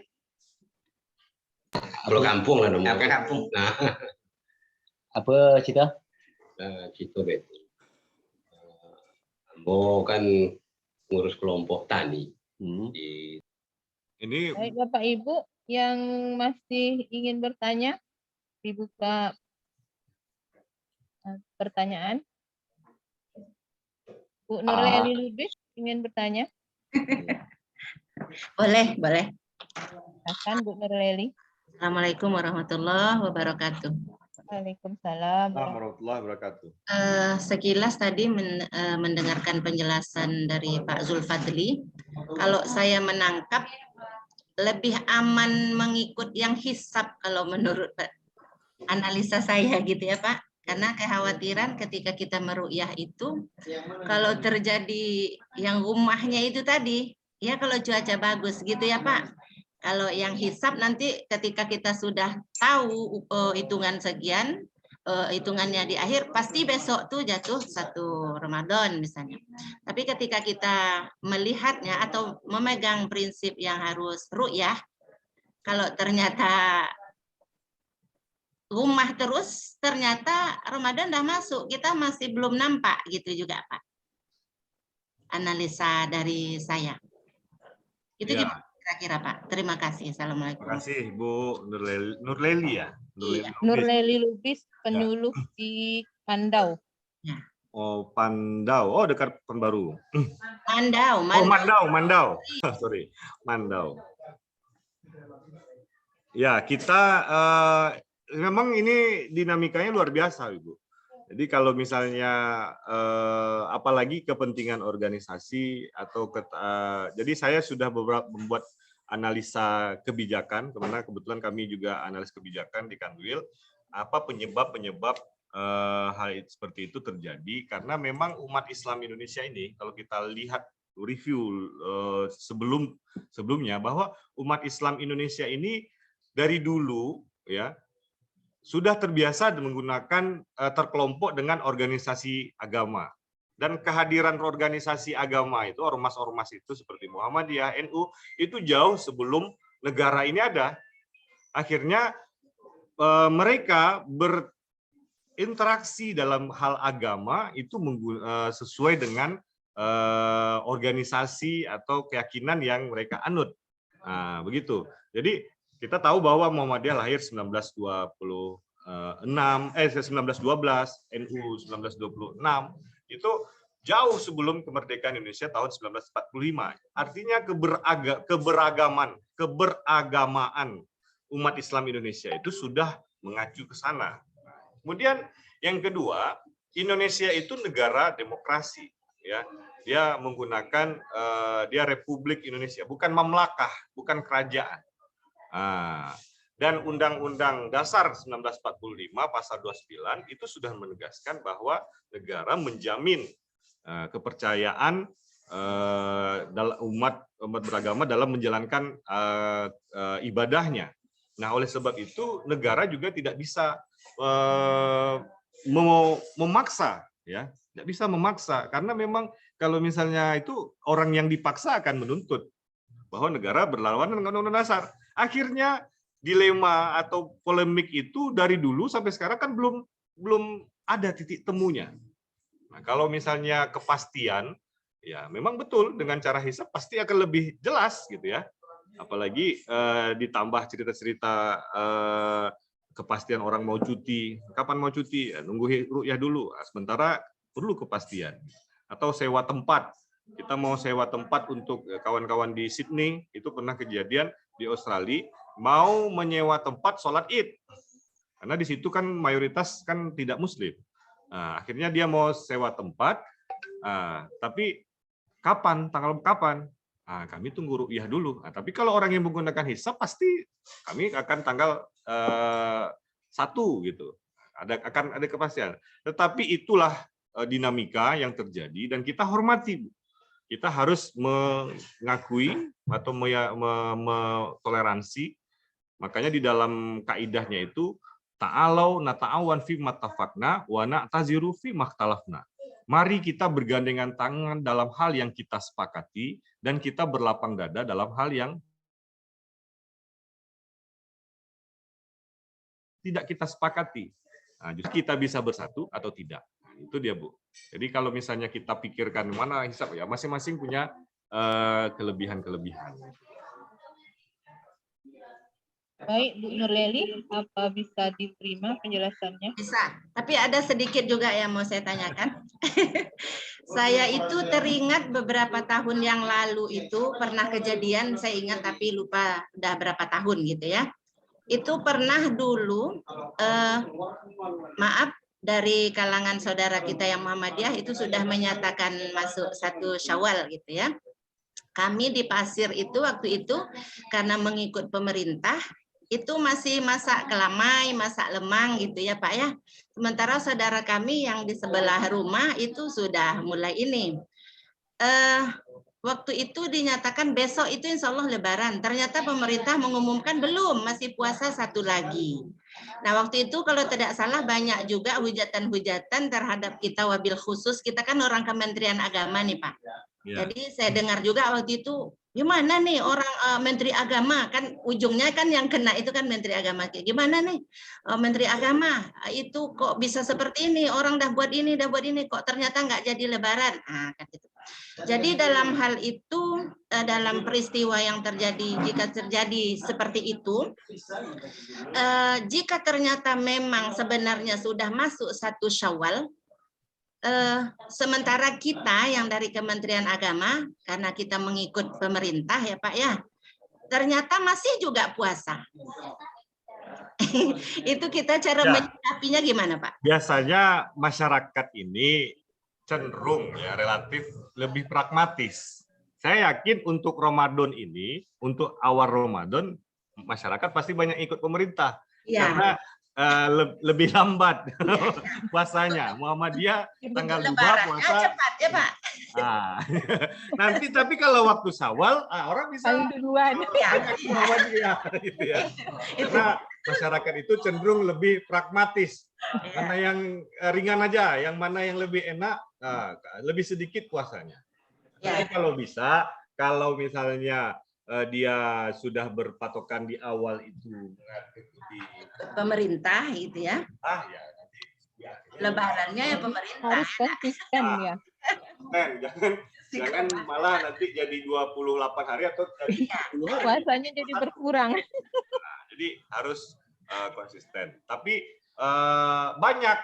S4: Kalau kampung lah dong. Kampung. Nah,
S5: Apa cerita?
S4: gitu bet. Ambo kan ngurus kelompok tani di.
S2: Ini
S1: Baik, Bapak Ibu yang masih ingin bertanya, dibuka pertanyaan. Bu Nurleli Lubis ingin bertanya?
S6: Boleh.
S1: Silakan Bu Nurleli.
S6: Assalamualaikum warahmatullahi wabarakatuh.
S1: Waalaikumsalam.
S2: warahmatullahi wabarakatuh.
S6: Sekilas tadi mendengarkan penjelasan dari Pak Zulfadli. Kalau saya menangkap lebih aman mengikut yang hisab kalau menurut analisa saya gitu ya Pak. Karena kekhawatiran ketika kita meru'yah itu kalau terjadi yang rumahnya itu tadi, ya kalau cuaca bagus gitu ya Pak. Kalau yang hisab nanti ketika kita sudah tahu hitungan sekian, hitungannya di akhir, pasti besok tuh jatuh 1 Ramadan misalnya. Tapi ketika kita melihatnya atau memegang prinsip yang harus ru'yah, kalau ternyata rumah terus, ternyata Ramadan udah masuk, kita masih belum nampak gitu juga Pak. Analisa dari saya. Itu
S2: Ya.
S6: gimana kira-kira Pak? Terima kasih. Assalamualaikum.
S2: Terima kasih Bu Nurleli ya.
S6: Iya.
S1: Nurleli Lubis, penyuluh di Pandau.
S2: Oh, Pandau. Oh, dekat Pekanbaru.
S6: Mandau.
S2: Oh, Mandau. Sorry, Mandau. Ya, kita memang ini dinamikanya luar biasa, Ibu. Jadi kalau misalnya apalagi kepentingan organisasi atau jadi saya sudah membuat analisa kebijakan, karena kebetulan kami juga analis kebijakan di Kanwil, apa penyebab hal seperti itu terjadi, karena memang umat Islam Indonesia ini, kalau kita lihat review sebelumnya, bahwa umat Islam Indonesia ini dari dulu ya sudah terbiasa menggunakan terkelompok dengan organisasi agama. Dan kehadiran organisasi agama itu, ormas-ormas itu seperti Muhammadiyah, NU, itu jauh sebelum negara ini ada. Akhirnya mereka berinteraksi dalam hal agama itu sesuai dengan organisasi atau keyakinan yang mereka anut. Nah, begitu. Jadi kita tahu bahwa Muhammadiyah lahir 1912, NU 1926, itu jauh sebelum kemerdekaan Indonesia tahun 1945. Artinya keberagamaan umat Islam Indonesia itu sudah mengacu ke sana. Kemudian yang kedua, Indonesia itu negara demokrasi, ya. Dia menggunakan dia Republik Indonesia, bukan mamlakah, bukan kerajaan. Dan Undang-Undang Dasar 1945 pasal 29 itu sudah menegaskan bahwa negara menjamin kepercayaan dalam umat beragama dalam menjalankan ibadahnya. Nah, oleh sebab itu negara juga tidak bisa memaksa, ya, tidak bisa memaksa karena memang kalau misalnya itu orang yang dipaksa akan menuntut bahwa negara berlawanan dengan Undang-Undang Dasar. Akhirnya dilema atau polemik itu dari dulu sampai sekarang kan belum ada titik temunya. Nah, kalau misalnya kepastian, ya memang betul dengan cara hisab pasti akan lebih jelas gitu ya. Apalagi ditambah cerita-cerita kepastian orang mau cuti, kapan mau cuti, ya, nunggu ru'yah dulu. Sementara perlu kepastian. Atau sewa tempat. Kita mau sewa tempat untuk kawan-kawan di Sydney, itu pernah kejadian di Australia, mau menyewa tempat sholat Id. Karena di situ kan mayoritas kan tidak Muslim. Nah, akhirnya dia mau sewa tempat, tapi kapan, tanggal kapan? Nah, kami tunggu ru'yah dulu. Nah, tapi kalau orang yang menggunakan hisab pasti kami akan tanggal 1 gitu. Akan ada kepastian. Tetapi itulah dinamika yang terjadi dan kita hormati, Bu. Kita harus mengakui atau toleransi. Makanya di dalam kaidahnya itu ta'alau nata'awan fi mattafaqna wa na'taziru fi makhtalafna. Mari kita bergandengan tangan dalam hal yang kita sepakati dan kita berlapang dada dalam hal yang tidak kita sepakati. Nah, justru kita bisa bersatu atau tidak. Nah, itu dia, Bu. Jadi kalau misalnya kita pikirkan mana hisab, ya masing-masing punya kelebihan-kelebihan.
S1: Baik, Bu Nurleli, apa bisa diterima penjelasannya?
S6: Bisa, tapi ada sedikit juga yang mau saya tanyakan. Saya itu teringat beberapa tahun yang lalu itu pernah kejadian, saya ingat tapi lupa udah berapa tahun gitu ya. Itu pernah dulu, maaf, dari kalangan saudara kita yang Muhammadiyah itu sudah menyatakan masuk 1 Syawal gitu ya. Kami di Pasir itu waktu itu karena mengikut pemerintah itu masih masak kelamai, masak lemang gitu ya Pak ya. Sementara saudara kami yang di sebelah rumah itu sudah mulai ini. Waktu itu dinyatakan besok itu insya Allah Lebaran. Ternyata pemerintah mengumumkan belum, masih puasa 1 lagi. Nah waktu itu kalau tidak salah banyak juga hujatan-hujatan terhadap kita wabil khusus. Kita kan orang Kementerian Agama nih Pak. Ya. Jadi saya dengar juga waktu itu, gimana nih orang Menteri Agama, kan ujungnya kan yang kena itu kan Menteri Agama. Gimana nih Menteri Agama itu kok bisa seperti ini, orang dah buat ini, kok ternyata nggak jadi Lebaran. Nah, kan gitu. Jadi dalam hal itu, dalam peristiwa yang terjadi, jika terjadi seperti itu, jika ternyata memang sebenarnya sudah masuk 1 Syawal, sementara kita yang dari Kementerian Agama, karena kita mengikut pemerintah ya Pak ya, ternyata masih juga puasa. Itu kita cara menyikapinya gimana Pak?
S2: Biasanya masyarakat ini cenderung ya relatif lebih pragmatis. Saya yakin untuk Ramadan ini, untuk awal Ramadan, masyarakat pasti banyak ikut pemerintah. Ya. Karena lebih lambat puasanya. Muhammadiyah tanggal 2 puasa.
S6: Cepat ya Pak.
S2: Nah, nanti tapi kalau waktu Syawal orang bisa
S1: duluan.
S2: Muhammadiyah gitu ya. Karena masyarakat itu cenderung lebih pragmatis. Karena yang ringan aja, yang mana yang lebih enak, lebih sedikit puasanya. Tapi kalau bisa, kalau misalnya dia sudah berpatokan di awal itu mengikuti
S6: pemerintah gitu ya.
S2: Ya nanti ya,
S6: Lebarannya ya pemerintah.
S1: Harus konsisten ya.
S2: Jangan malah nanti jadi 28 hari atau jadi 10 hari.
S1: Puasanya jadi berkurang.
S2: Nah, jadi harus konsisten. Tapi banyak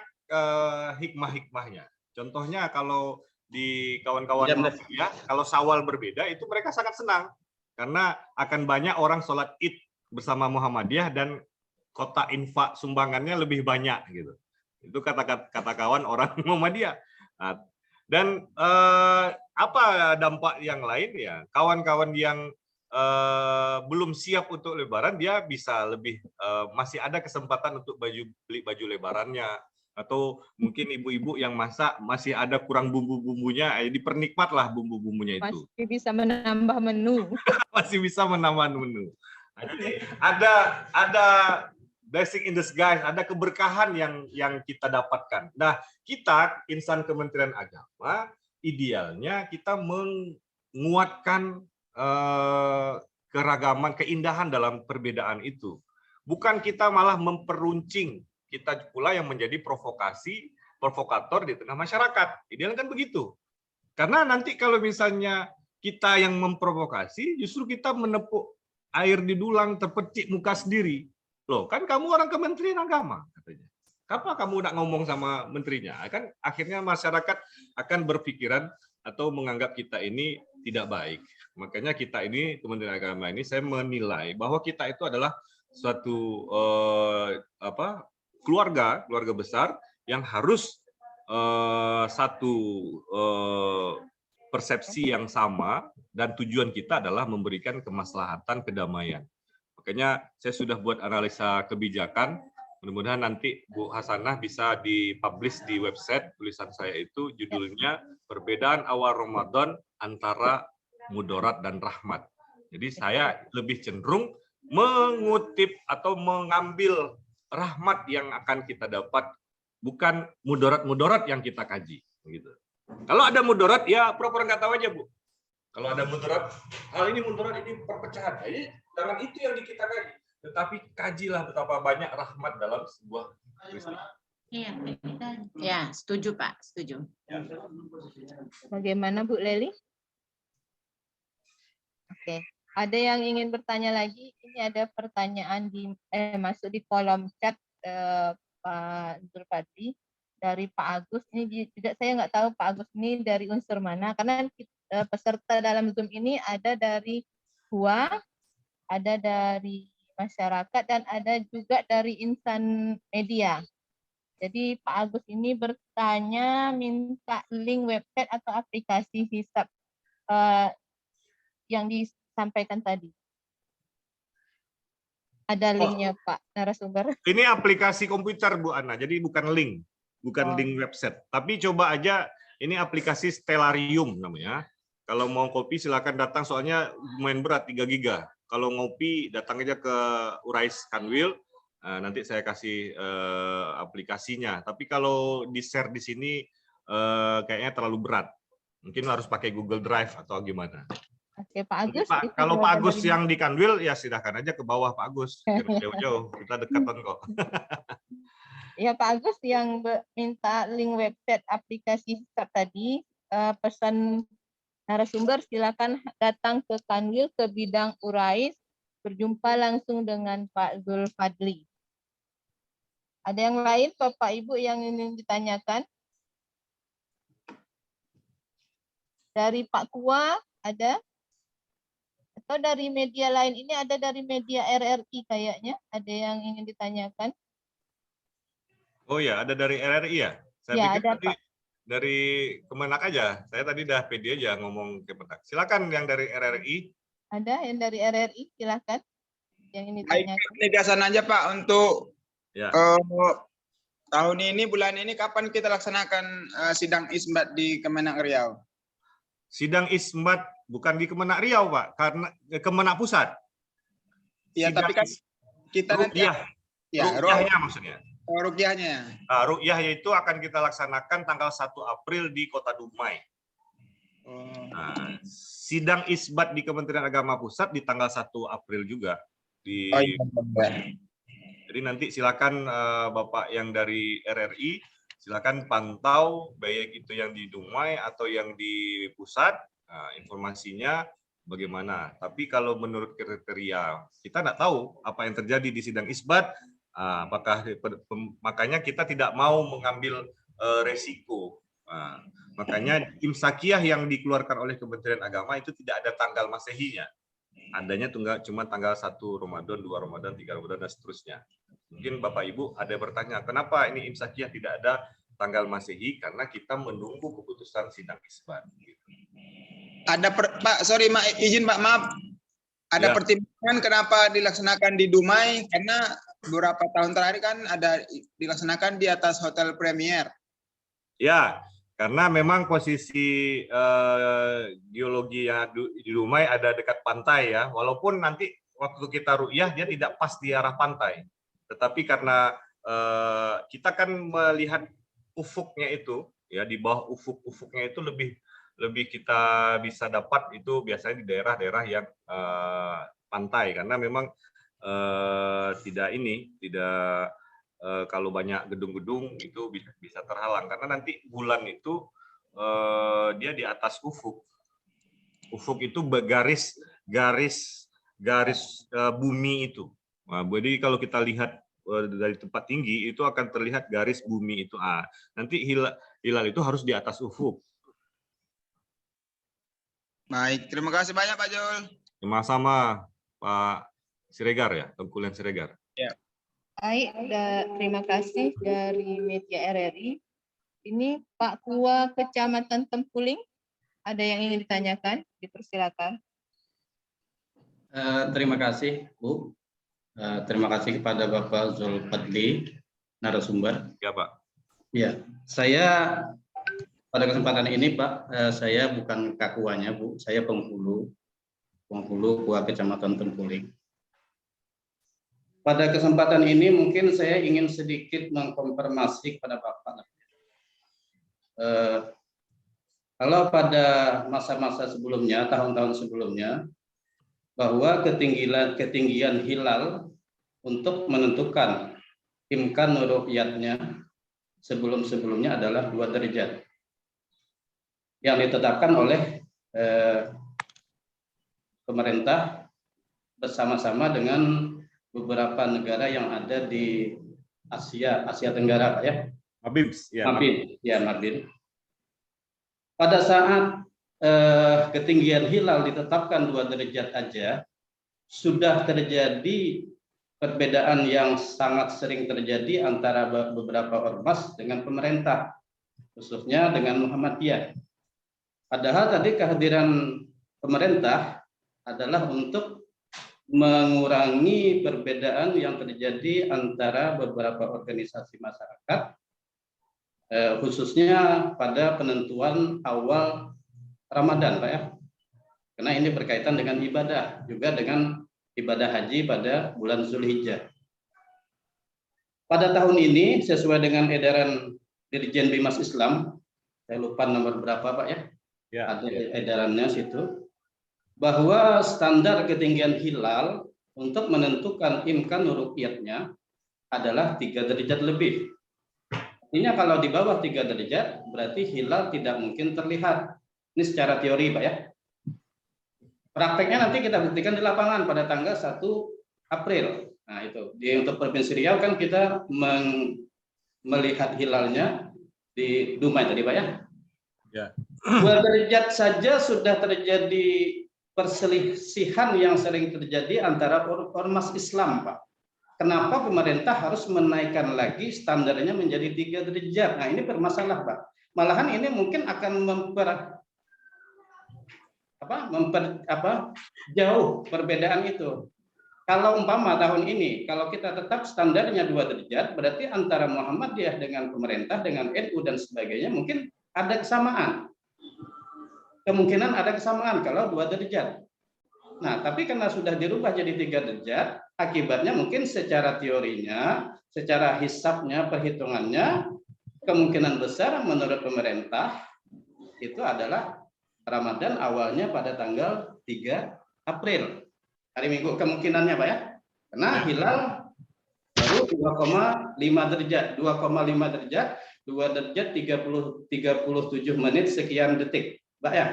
S2: hikmah-hikmahnya. Contohnya kalau di kawan-kawan ya, kalau Syawal berbeda itu mereka sangat senang. Karena akan banyak orang sholat Id bersama Muhammadiyah dan kota infak sumbangannya lebih banyak gitu. Itu kata kawan orang Muhammadiyah. Nah, dan apa dampak yang lain ya? Kawan-kawan yang belum siap untuk Lebaran, dia bisa lebih masih ada kesempatan untuk beli baju Lebarannya. Atau mungkin ibu-ibu yang masak masih ada kurang bumbu-bumbunya, dipernikmatlah bumbu-bumbunya itu.
S1: Masih bisa menambah menu.
S2: Masih bisa menambah menu. Jadi ada blessing in disguise, ada keberkahan yang kita dapatkan. Nah, kita insan Kementerian Agama idealnya kita menguatkan keragaman, keindahan dalam perbedaan itu. Bukan kita malah memperuncing, kita pula yang menjadi provokator di tengah masyarakat. Idealnya kan begitu. Karena nanti kalau misalnya kita yang memprovokasi, justru kita menepuk air di dulang, terpecik muka sendiri. Loh, kan kamu orang Kementerian Agama, katanya. Kapan kamu nak ngomong sama menterinya? Kan akhirnya masyarakat akan berpikiran atau menganggap kita ini tidak baik. Makanya kita ini, Kementerian Agama ini, saya menilai bahwa kita itu adalah suatu keluarga besar yang harus satu persepsi yang sama, dan tujuan kita adalah memberikan kemaslahatan, kedamaian. Makanya saya sudah buat analisa kebijakan. Mudah-mudahan nanti Bu Hasanah bisa dipublish di website. Tulisan saya itu judulnya Perbedaan Awal Ramadan Antara Mudarat dan Rahmat. Jadi saya lebih cenderung mengutip atau mengambil rahmat yang akan kita dapat, bukan mudarat-mudarat yang kita kaji. Gitu. Kalau ada mudarat, ya pura-pura nggak tahu aja, Bu. Kalau ada mudarat, hal ini mudarat, ini perpecahan. Jadi jangan itu yang kita kaji. Tetapi kajilah betapa banyak rahmat dalam sebuah peristiwa.
S6: Ya, setuju Pak, setuju.
S1: Bagaimana Bu Leli? Oke. Ada yang ingin bertanya lagi? Ini ada pertanyaan masuk di kolom chat Pak Zulfadli dari Pak Agus. Ini juga saya nggak tahu Pak Agus ini dari unsur mana, karena peserta dalam Zoom ini ada dari HUA, ada dari masyarakat, dan ada juga dari insan media. Jadi Pak Agus ini bertanya minta link website atau aplikasi hisab yang disampaikan tadi. Ada linknya Pak narasumber.
S2: Ini aplikasi komputer Bu Ana, jadi bukan link, bukan link website. Tapi coba aja, ini aplikasi Stellarium namanya. Kalau mau kopi silakan datang, soalnya lumayan berat 3 giga. Kalau ngopi datang aja ke Urais Kanwil, nanti saya kasih aplikasinya. Tapi kalau di-share di sini kayaknya terlalu berat. Mungkin harus pakai Google Drive atau gimana.
S1: Oke, Pak Agus.
S2: Kalau Pak Agus yang di Kanwil, ya silahkan aja ke bawah Pak Agus. Jauh-jauh, kita dekatan kok.
S1: Ya Pak Agus yang minta link website aplikasi hisab tadi, pesan narasumber silakan datang ke Kanwil ke bidang Urais, berjumpa langsung dengan Pak Zulfadli. Ada yang lain Bapak Ibu yang ingin ditanyakan? Dari Pak Kua ada? Atau dari media lain? Ini ada dari media RRI kayaknya, ada yang ingin ditanyakan. Oh
S2: ya, ada dari RRI ya? Saya
S1: ya,
S2: pikir
S1: ada,
S2: tadi
S1: Pak.
S2: Dari Kemenak aja. Saya tadi udah pede aja ngomong Kemenak. Silakan yang dari RRI.
S1: Ada yang dari RRI, silakan. Yang ini ditanyakan.
S7: Penegasan aja Pak untuk
S2: ya.
S7: Tahun ini, bulan ini, kapan kita laksanakan sidang isbat di Kemenak Riau?
S2: Sidang isbat bukan di Kemenak Riau, Pak, karena Kemenak Pusat.
S7: Iya, tapi kan kita nanti
S2: ruqyahnya maksudnya.
S7: Ruqyahnya.
S2: Ruqyah itu akan kita laksanakan tanggal 1 April di Kota Dumai. Nah, sidang isbat di Kementerian Agama Pusat di tanggal 1 April juga. Jadi nanti silakan Bapak yang dari RRI, silakan pantau baik itu yang di Dumai atau yang di pusat, informasinya bagaimana. Tapi kalau menurut kriteria kita tidak tahu apa yang terjadi di sidang isbat, apakah makanya kita tidak mau mengambil resiko. Makanya imsakiyah yang dikeluarkan oleh Kementerian Agama itu tidak ada tanggal masehinya. Adanya cuma tanggal 1 Ramadan, 2 Ramadan, 3 Ramadan, dan seterusnya. Mungkin Bapak Ibu ada bertanya, kenapa ini imsakiyah tidak ada tanggal masehi? Karena kita menunggu keputusan sidang isbat.
S7: Ada Pak, sorry izin Pak, maaf. Ada
S2: Ya.
S7: pertimbangan kenapa dilaksanakan di Dumai, karena beberapa tahun terakhir kan ada dilaksanakan di atas Hotel Premier.
S2: Ya, karena memang posisi geologi yang di Dumai ada dekat pantai ya. Walaupun nanti waktu kita ru'yah dia tidak pas di arah pantai. Tetapi karena kita kan melihat ufuknya itu, ya di bawah ufuknya itu lebih kita bisa dapat itu biasanya di daerah-daerah yang pantai, karena memang tidak kalau banyak gedung-gedung itu bisa terhalang, karena nanti bulan itu dia di atas ufuk itu garis bumi itu. Nah, jadi kalau kita lihat dari tempat tinggi itu akan terlihat garis bumi itu. Nanti hilal itu harus di atas ufuk.
S7: Baik, terima kasih banyak Pak Jul.
S2: Sama-sama Pak Siregar ya, Tengkulen Siregar.
S1: Baik, terima kasih dari media RRI. Ini Pak Ketua Kecamatan Tempuling, ada yang ingin ditanyakan? Dipersilakan.
S8: Terima kasih, Bu. Terima kasih kepada Bapak Zulfadli, narasumber.
S2: Ya, Pak.
S8: Ya, saya pada kesempatan ini, Pak, saya bukan kakuanya, Bu. Saya penghulu Kua Kecamatan Tempuling. Pada kesempatan ini mungkin saya ingin sedikit mengkonfirmasi kepada Bapak. Kalau pada masa-masa sebelumnya, tahun-tahun sebelumnya, bahwa ketinggian hilal untuk menentukan imkan ru'yatnya sebelum-sebelumnya adalah 2 derajat yang ditetapkan oleh pemerintah bersama-sama dengan beberapa negara yang ada di Asia Tenggara, ya.
S2: Mabibs, ya.
S8: Mabin. Pada saat ketinggian hilal ditetapkan 2 derajat aja, sudah terjadi perbedaan yang sangat sering terjadi antara beberapa ormas dengan pemerintah, khususnya dengan Muhammadiyah. Padahal tadi kehadiran pemerintah adalah untuk mengurangi perbedaan yang terjadi antara beberapa organisasi masyarakat, khususnya pada penentuan awal Ramadan, Pak, ya. Karena ini berkaitan dengan ibadah, juga dengan ibadah haji pada bulan Zulhijjah. Pada tahun ini, sesuai dengan edaran Dirjen Bimas Islam, saya lupa nomor berapa, Pak, ya. Ada edarannya situ, bahwa standar ketinggian hilal untuk menentukan imkan ru'yatnya adalah 3 derajat lebih. Artinya kalau di bawah 3 derajat berarti hilal tidak mungkin terlihat. Ini secara teori, Pak, ya. Prakteknya nanti kita buktikan di lapangan pada tanggal 1 April. Nah, itu. Untuk Provinsi Riau kan kita melihat hilalnya di Dumai tadi, Pak, ya.
S2: Ya.
S8: 2 derajat saja sudah terjadi perselisihan yang sering terjadi antara ormas Islam, Pak. Kenapa pemerintah harus menaikkan lagi standarnya menjadi 3 derajat? Nah, ini bermasalah, Pak. Malahan ini mungkin akan jauh perbedaan itu. Kalau umpama tahun ini, kalau kita tetap standarnya 2 derajat, berarti antara Muhammadiyah dengan pemerintah, dengan NU dan sebagainya, mungkin ada kesamaan. Kemungkinan ada kesamaan kalau 2 derajat. Nah, tapi karena sudah dirubah jadi 3 derajat, akibatnya mungkin secara teorinya, secara hisabnya, perhitungannya, kemungkinan besar menurut pemerintah itu adalah Ramadan awalnya pada tanggal 3 April. Hari Minggu kemungkinannya, Pak, ya. Karena hilal baru 2,5 derajat, 2,5 derajat, 2 derajat 37 menit sekian detik. Pak, ya?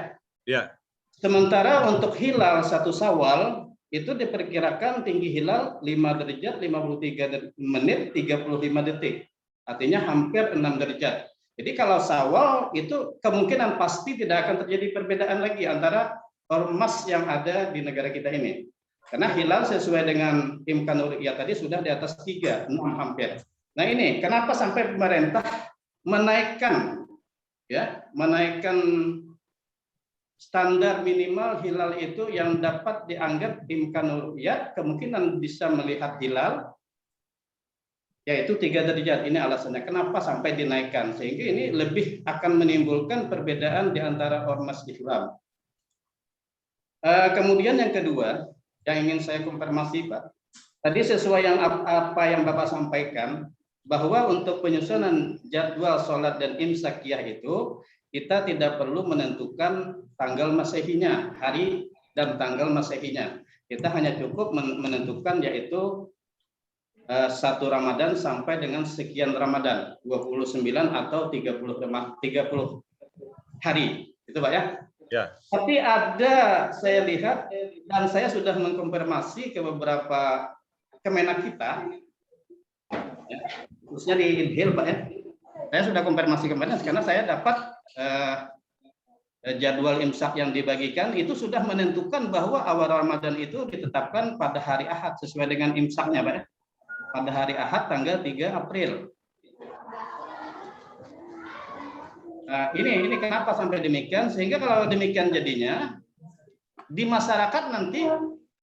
S2: Ya.
S8: Sementara untuk hilal 1 Syawal itu diperkirakan tinggi hilal 5 derajat 53 menit 35 detik. Artinya hampir 6 derajat. Jadi kalau Syawal itu kemungkinan pasti tidak akan terjadi perbedaan lagi antara ormas yang ada di negara kita ini. Karena hilal sesuai dengan imkan ru'yah tadi sudah di atas 3, 6 hampir. Nah, ini kenapa sampai pemerintah menaikkan standar minimal hilal itu yang dapat dianggap imkanul ru'yah, kemungkinan bisa melihat hilal, yaitu 3 derajat. Ini alasannya kenapa sampai dinaikkan, sehingga ini lebih akan menimbulkan perbedaan di antara ormas Islam. Kemudian yang kedua yang ingin saya konfirmasi, Pak, tadi sesuai yang apa yang Bapak sampaikan, bahwa untuk penyusunan jadwal sholat dan imsakiyah itu kita tidak perlu menentukan tanggal masehinya, hari dan tanggal masehinya. Kita hanya cukup menentukan yaitu 1 Ramadan sampai dengan sekian Ramadan, 29 atau 30 hari. Itu Pak ya?
S2: Ya.
S8: Tapi ada, saya lihat dan saya sudah mengkonfirmasi ke beberapa Kemenak kita, ya, khususnya di Inhil Pak ya. Saya sudah konfirmasi kemarin karena saya dapat jadwal imsak yang dibagikan itu sudah menentukan bahwa awal Ramadan itu ditetapkan pada hari Ahad sesuai dengan imsaknya Pak ya. Pada hari Ahad tanggal 3 April. Nah, ini kenapa sampai demikian? Sehingga kalau demikian jadinya di masyarakat nanti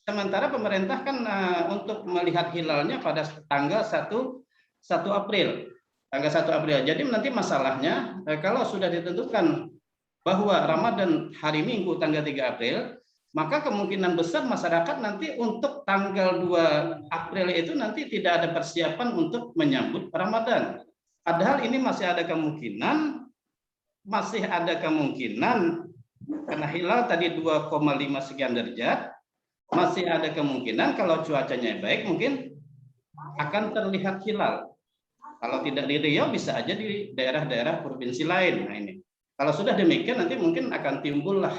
S8: sementara pemerintah kan untuk melihat hilalnya pada tanggal 1 April. Tanggal 1 April. Jadi nanti masalahnya kalau sudah ditentukan bahwa Ramadan hari Minggu tanggal 3 April, maka kemungkinan besar masyarakat nanti untuk tanggal 2 April itu nanti tidak ada persiapan untuk menyambut Ramadan. Padahal ini masih ada kemungkinan karena hilal tadi 2,5 sekian derajat, masih ada kemungkinan kalau cuacanya baik mungkin akan terlihat hilal. Kalau tidak di Riau bisa aja di daerah-daerah provinsi lain. Nah ini, kalau sudah demikian nanti mungkin akan timbullah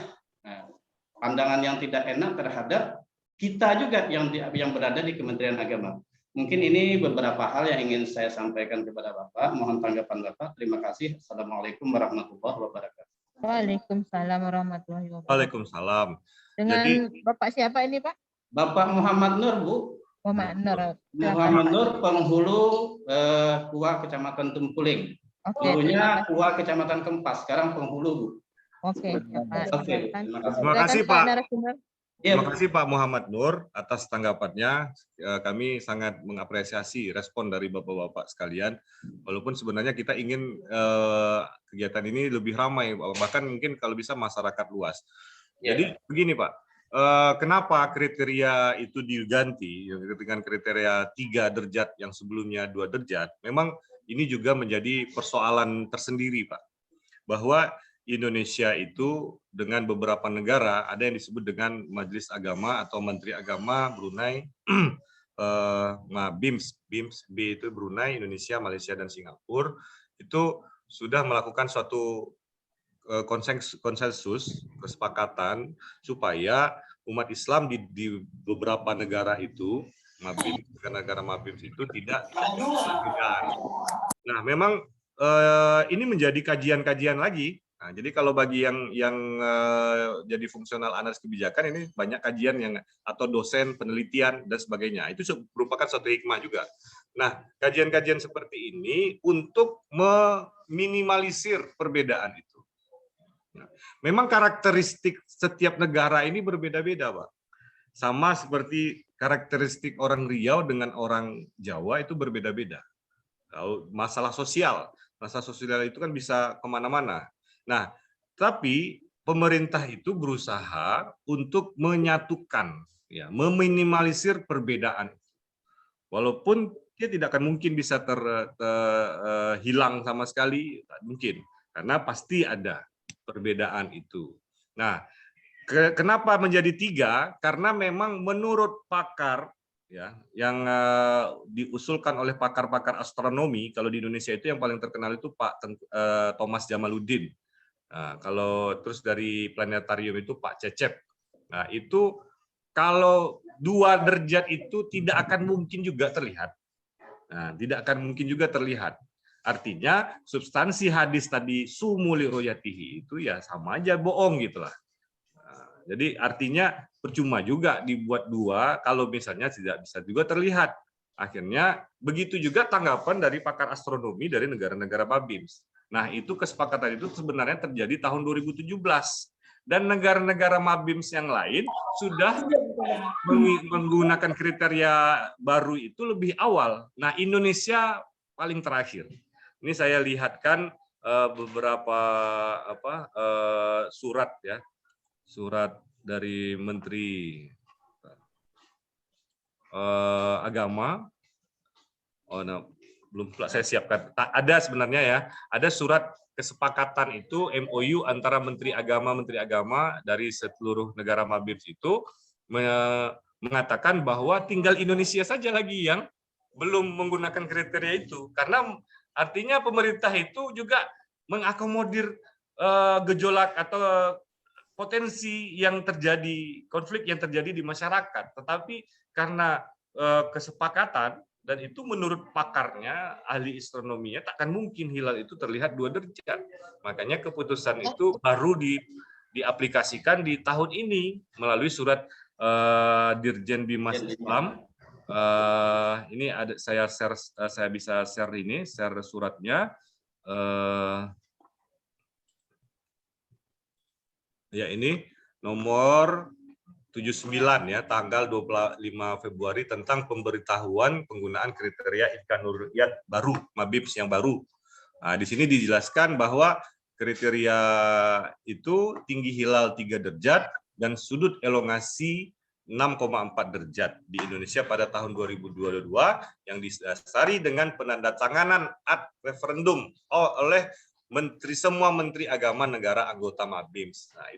S8: pandangan yang tidak enak terhadap kita juga yang berada di Kementerian Agama. Mungkin ini beberapa hal yang ingin saya sampaikan kepada Bapak. Mohon tanggapan Bapak. Terima kasih. Assalamualaikum warahmatullahi wabarakatuh.
S1: Waalaikumsalam warahmatullahi wabarakatuh.
S2: Waalaikumsalam.
S1: Dengan
S2: Jadi,
S1: Bapak siapa ini Pak?
S8: Bapak Muhammad Nur, Bu.
S1: Muhammad Nur.
S8: Muhammad Nur, penghulu KUA Kecamatan Tumpuling.
S1: Oke.
S8: Dulunya KUA Kecamatan Kempas, sekarang penghulu, Bu.
S1: Oke, Pak.
S8: Oke,
S2: terima kasih
S1: Silakan,
S2: Pak.
S1: narasumber.
S8: Ya,
S2: Terima kasih Pak Muhammad Nur atas tanggapannya. Kami sangat mengapresiasi respon dari Bapak-Bapak sekalian. Walaupun sebenarnya kita ingin kegiatan ini lebih ramai, bahkan mungkin kalau bisa masyarakat luas. Jadi begini Pak, kenapa kriteria itu diganti dengan kriteria 3 derajat yang sebelumnya 2 derajat? Memang ini juga menjadi persoalan tersendiri Pak, bahwa Indonesia itu dengan beberapa negara, ada yang disebut dengan Majelis Agama atau Menteri Agama Brunei, BIMS, B itu Brunei, Indonesia, Malaysia, dan Singapura, itu sudah melakukan suatu konsensus, kesepakatan supaya umat Islam di beberapa negara itu, negara BIMS itu tidak dibedakan. Nah, memang ini menjadi kajian-kajian lagi. Nah, jadi kalau bagi yang jadi fungsional analis kebijakan ini banyak kajian yang atau dosen penelitian dan sebagainya. Itu merupakan suatu hikmah juga. Nah, kajian-kajian seperti ini untuk meminimalisir perbedaan itu. Nah, memang karakteristik setiap negara ini berbeda-beda, Pak. Sama seperti karakteristik orang Riau dengan orang Jawa itu berbeda-beda. Masalah sosial itu kan bisa kemana-mana. Nah, tapi pemerintah itu berusaha untuk menyatukan, ya, meminimalisir perbedaan. Walaupun dia tidak akan mungkin bisa hilang sama sekali, tak mungkin, karena pasti ada perbedaan itu. Nah, kenapa menjadi 3? Karena memang menurut pakar, ya, yang diusulkan oleh pakar-pakar astronomi, kalau di Indonesia itu yang paling terkenal itu Pak Thomas Jamaluddin. Nah, kalau terus dari planetarium itu Pak Cecep. Nah, itu kalau 2 derajat itu tidak akan mungkin juga terlihat. Nah, tidak akan mungkin juga terlihat. Artinya substansi hadis tadi sumuli royatihi itu ya sama aja bohong gitulah. Nah, jadi artinya percuma juga dibuat 2 kalau misalnya tidak bisa juga terlihat. Akhirnya begitu juga tanggapan dari pakar astronomi dari negara-negara BIMS. Nah, itu kesepakatan itu sebenarnya terjadi tahun 2017. dan negara-negara MABIMS yang lain sudah menggunakan kriteria baru itu lebih awal. Nah, Indonesia paling terakhir. Ini saya lihatkan beberapa surat ya, surat dari Menteri Agama. Oh, no, belum saya siapkan. Ada sebenarnya ya, ada surat kesepakatan itu MOU antara Menteri Agama dari seluruh negara MABIMS itu mengatakan bahwa tinggal Indonesia saja lagi yang belum menggunakan kriteria itu, karena artinya pemerintah itu juga mengakomodir gejolak atau potensi yang terjadi, konflik yang terjadi di masyarakat. Tetapi karena kesepakatan, dan itu menurut pakarnya, ahli astronominya, takkan mungkin hilal itu terlihat 2 derajat. Makanya keputusan itu baru diaplikasikan di tahun ini melalui surat Dirjen Bimas Islam. Ini ada saya bisa share ini, share suratnya. Ya, ini nomor 79 ya, tanggal 25 Februari tentang pemberitahuan penggunaan kriteria Imkanur Ru'yat baru, MABIMS yang baru. Nah, di sini dijelaskan bahwa kriteria itu tinggi hilal 3 derajat dan sudut elongasi 6,4 derajat di Indonesia pada tahun 2022 yang didasari dengan penandatanganan ad referendum oleh semua menteri agama negara anggota MABIMS. Nah,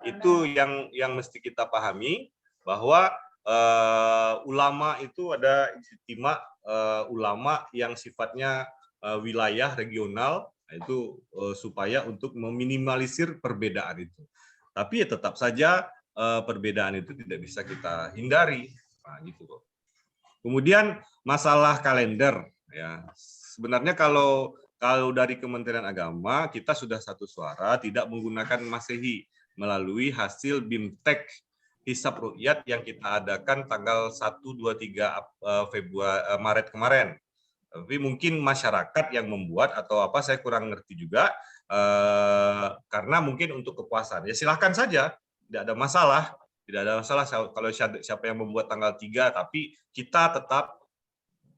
S2: itu yang mesti kita pahami, bahwa ulama itu ada ijtima ulama yang sifatnya wilayah regional, itu supaya untuk meminimalisir perbedaan itu. Tapi ya tetap saja perbedaan itu tidak bisa kita hindari. Nah, gitu kok. Kemudian masalah kalender ya. Sebenarnya kalau dari Kementerian Agama, kita sudah satu suara tidak menggunakan Masehi melalui hasil BIMTEK Hisab Ru'yat yang kita adakan tanggal 1, 2, 3 Maret kemarin. Tapi mungkin masyarakat yang membuat atau apa, saya kurang ngerti juga, karena mungkin untuk kepuasan. Ya silahkan saja, tidak ada masalah. Tidak ada masalah kalau siapa yang membuat tanggal 3, tapi kita tetap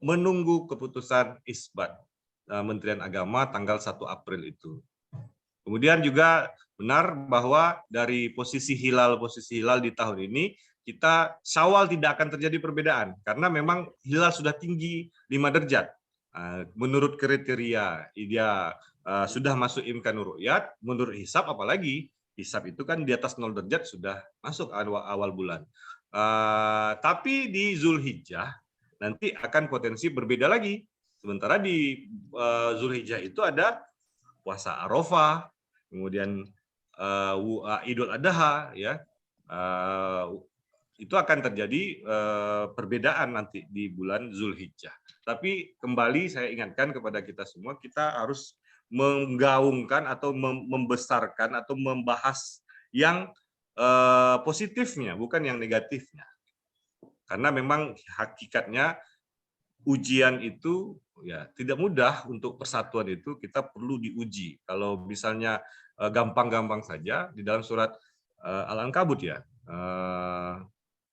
S2: menunggu keputusan isbat Kementerian Agama tanggal 1 April itu. Kemudian juga benar bahwa dari posisi hilal di tahun ini, kita Syawal tidak akan terjadi perbedaan, karena memang hilal sudah tinggi 5 derajat. Menurut kriteria, dia sudah masuk Imkanur Ru'yat, menurut hisab apalagi, hisab itu kan di atas 0 derajat sudah masuk awal bulan. Tapi di Zulhijjah, nanti akan potensi berbeda lagi. Sementara di Zulhijjah itu ada puasa Arafah, kemudian Idul Adha, ya, itu akan terjadi perbedaan nanti di bulan Zulhijjah. Tapi kembali saya ingatkan kepada kita semua, kita harus menggaungkan atau membesarkan atau membahas yang positifnya, bukan yang negatifnya. Karena memang hakikatnya ujian itu ya tidak mudah. Untuk persatuan itu kita perlu diuji. Kalau misalnya gampang-gampang saja di dalam surat Al-Ankabut ya,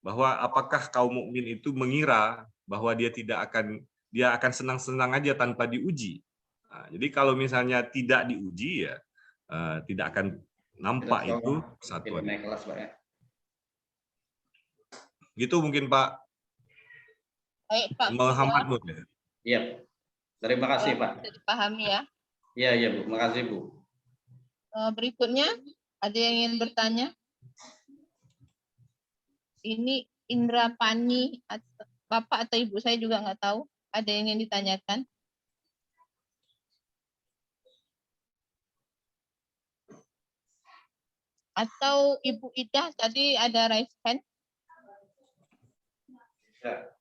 S2: bahwa apakah kaum mukmin itu mengira bahwa dia akan senang-senang aja tanpa diuji. Nah, jadi kalau misalnya tidak diuji ya tidak akan nampak itu persatuan. Gitu mungkin Pak.
S1: Baik, Pak.
S2: Muhammad Nur.
S8: Iya. Terima kasih, Pak.
S1: Bisa dipahami ya.
S8: Iya, Bu. Terima kasih, Bu.
S1: Berikutnya, ada yang ingin bertanya? Ini Indra Pani, Bapak atau Ibu, saya juga nggak tahu. Ada yang ingin ditanyakan? Atau Ibu Ida, tadi ada raise hand?
S8: Ya.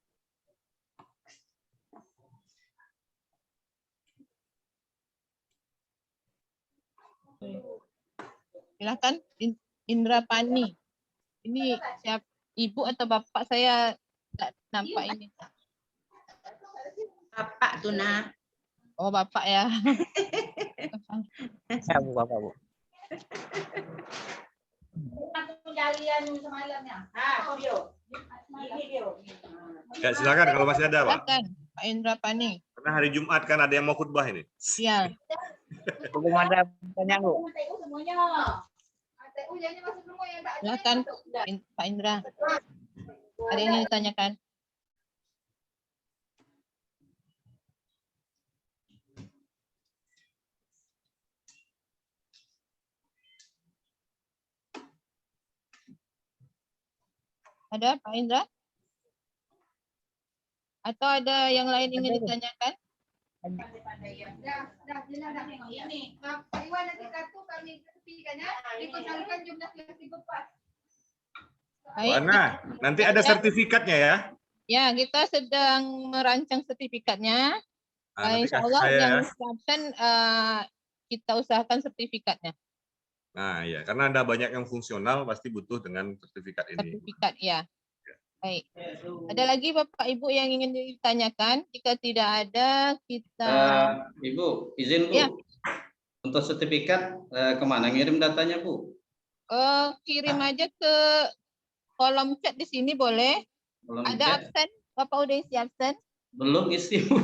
S1: Silakan Indra Pani. Ini siapa, Ibu atau Bapak? Saya tidak nampak ini.
S6: Bapak tuh nah.
S1: Oh, Bapak ya.
S9: Ya, Bu, Bapak, Bu.
S2: Ya, silakan kalau masih ada, Pak.
S1: Silakan, Pak Indra Pani.
S2: Karena hari Jumat kan ada yang mau khutbah ini.
S1: Ya.
S9: Belum ada pertanyaan, Bu.
S1: Silakan, Pak Indra. Ada yang ingin ditanyakan? Ada, Pak Indra? Atau ada yang lain ingin ditanyakan? Baik.
S2: Mana? Nanti ada sertifikatnya ya.
S1: Ya, kita sedang merancang sertifikatnya.
S2: Nah, nanti
S1: Insya
S2: kasih
S1: Allah
S2: saya
S1: yang
S2: ya.
S1: diusahakan kita usahakan sertifikatnya.
S2: Nah, ya, karena ada banyak yang fungsional pasti butuh dengan sertifikat ini.
S1: Sertifikat, ya. Baik. Ada lagi Bapak Ibu yang ingin ditanyakan? Jika tidak ada, kita...
S8: Ibu, izin Bu.
S1: Ya.
S8: Untuk sertifikat, kemana ngirim datanya Bu?
S1: Kirim aja ke kolom chat di sini boleh.
S8: Kolom
S1: Ada
S8: chat?
S1: absen? Bapak udah isi absen?
S8: Belum isi Bu.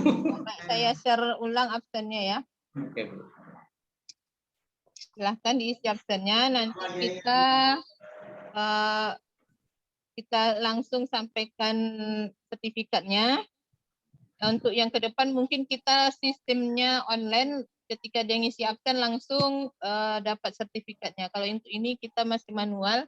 S1: Saya share ulang absennya ya.
S8: Oke Bu.
S1: Silahkan diisi absennya. Nanti kita langsung sampaikan sertifikatnya. Untuk yang ke depan mungkin kita sistemnya online. Ketika dia ngisi absen langsung dapat sertifikatnya. Kalau untuk ini kita masih manual.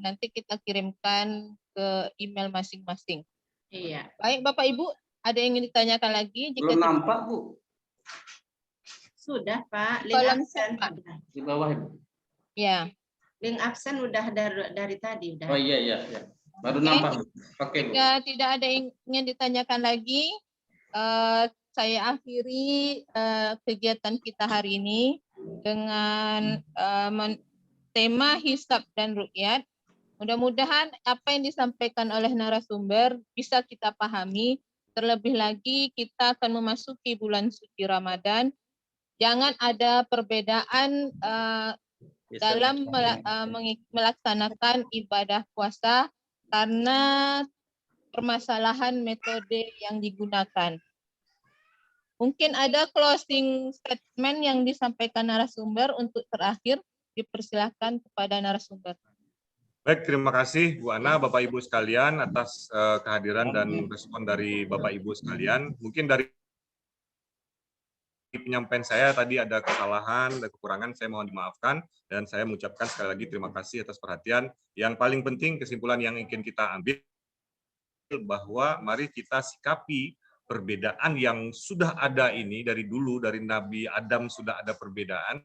S1: Nanti kita kirimkan ke email masing-masing.
S6: Iya.
S1: Baik Bapak Ibu, ada yang ingin ditanyakan lagi?
S8: Belum nampak Bu.
S6: Sudah Pak, link
S1: Kolom
S6: absen.
S1: Pak.
S8: Di bawah Ibu.
S1: Ya.
S6: Link absen udah dari tadi udah.
S8: Oh iya. Baru
S1: Oke.
S8: nampak Bu. Oke Bu.
S1: Jika tidak ada yang ingin ditanyakan lagi, saya akhiri kegiatan kita hari ini dengan tema hisab dan ruqyat. Mudah-mudahan apa yang disampaikan oleh narasumber bisa kita pahami. Terlebih lagi kita akan memasuki bulan suci Ramadan. Jangan ada perbedaan dalam melaksanakan ibadah puasa karena permasalahan metode yang digunakan. Mungkin ada closing statement yang disampaikan narasumber untuk terakhir. Dipersilakan kepada narasumber.
S2: Baik, terima kasih Bu Ana, Bapak Ibu sekalian atas kehadiran dan respon dari Bapak Ibu sekalian. Mungkin dari penyampaian saya tadi ada kesalahan, ada kekurangan, saya mohon dimaafkan dan saya mengucapkan sekali lagi terima kasih atas perhatian. Yang paling penting kesimpulan yang ingin kita ambil bahwa mari kita sikapi perbedaan yang sudah ada ini dari dulu, dari Nabi Adam sudah ada perbedaan.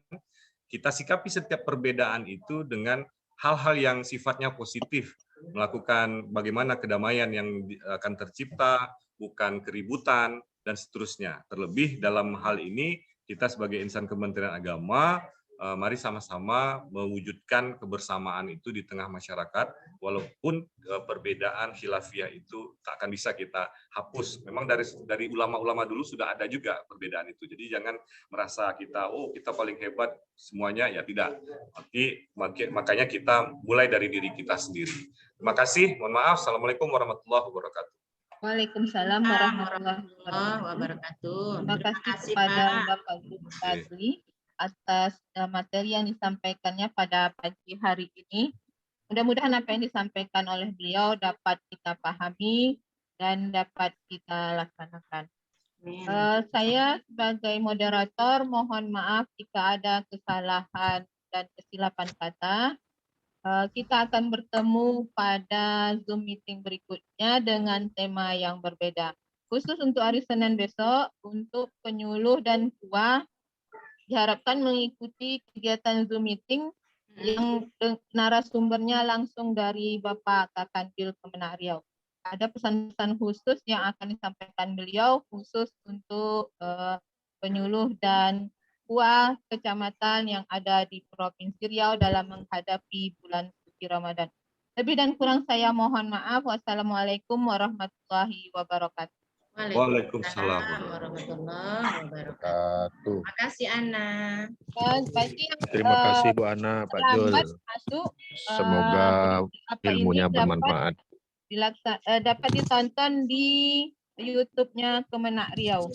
S2: Kita sikapi setiap perbedaan itu dengan hal-hal yang sifatnya positif, melakukan bagaimana kedamaian yang akan tercipta, bukan keributan, dan seterusnya. Terlebih dalam hal ini, kita sebagai insan Kementerian Agama, mari sama-sama mewujudkan kebersamaan itu di tengah masyarakat, walaupun perbedaan khilafiyah itu tak akan bisa kita hapus. Memang dari ulama-ulama dulu sudah ada juga perbedaan itu. Jadi jangan merasa kita, oh kita paling hebat semuanya, ya tidak. Tapi makanya kita mulai dari diri kita sendiri. Terima kasih, mohon maaf. Assalamualaikum warahmatullahi wabarakatuh.
S1: Waalaikumsalam warahmatullahi
S6: wabarakatuh.
S1: Terima kasih kepada Bapak Ibu Fadli atas materi yang disampaikannya pada pagi hari ini. Mudah-mudahan apa yang disampaikan oleh beliau dapat kita pahami dan dapat kita laksanakan. Saya sebagai moderator mohon maaf jika ada kesalahan dan kesilapan kata. Kita akan bertemu pada Zoom meeting berikutnya dengan tema yang berbeda. Khusus untuk hari Senin besok, untuk penyuluh dan tua, diharapkan mengikuti kegiatan Zoom meeting yang narasumbernya langsung dari Bapak Kakandil Kemenak Riau. Ada pesan-pesan khusus yang akan disampaikan beliau khusus untuk penyuluh dan tua kecamatan yang ada di Provinsi Riau dalam menghadapi bulan suci Ramadan. Lebih dan kurang saya mohon maaf. Wassalamualaikum warahmatullahi wabarakatuh.
S2: Waalaikumsalam.
S6: warahmatullahi wabarakatuh.
S3: Wabarakatuh.
S6: Terima kasih Ana.
S1: Bagi yang
S3: Terima kasih Bu Ana, Pak Jul.
S1: lambat masuk,
S3: Semoga
S1: apa
S3: ilmunya
S1: ini
S3: bermanfaat.
S1: dapat ditonton di YouTube-nya Kemenak Riau.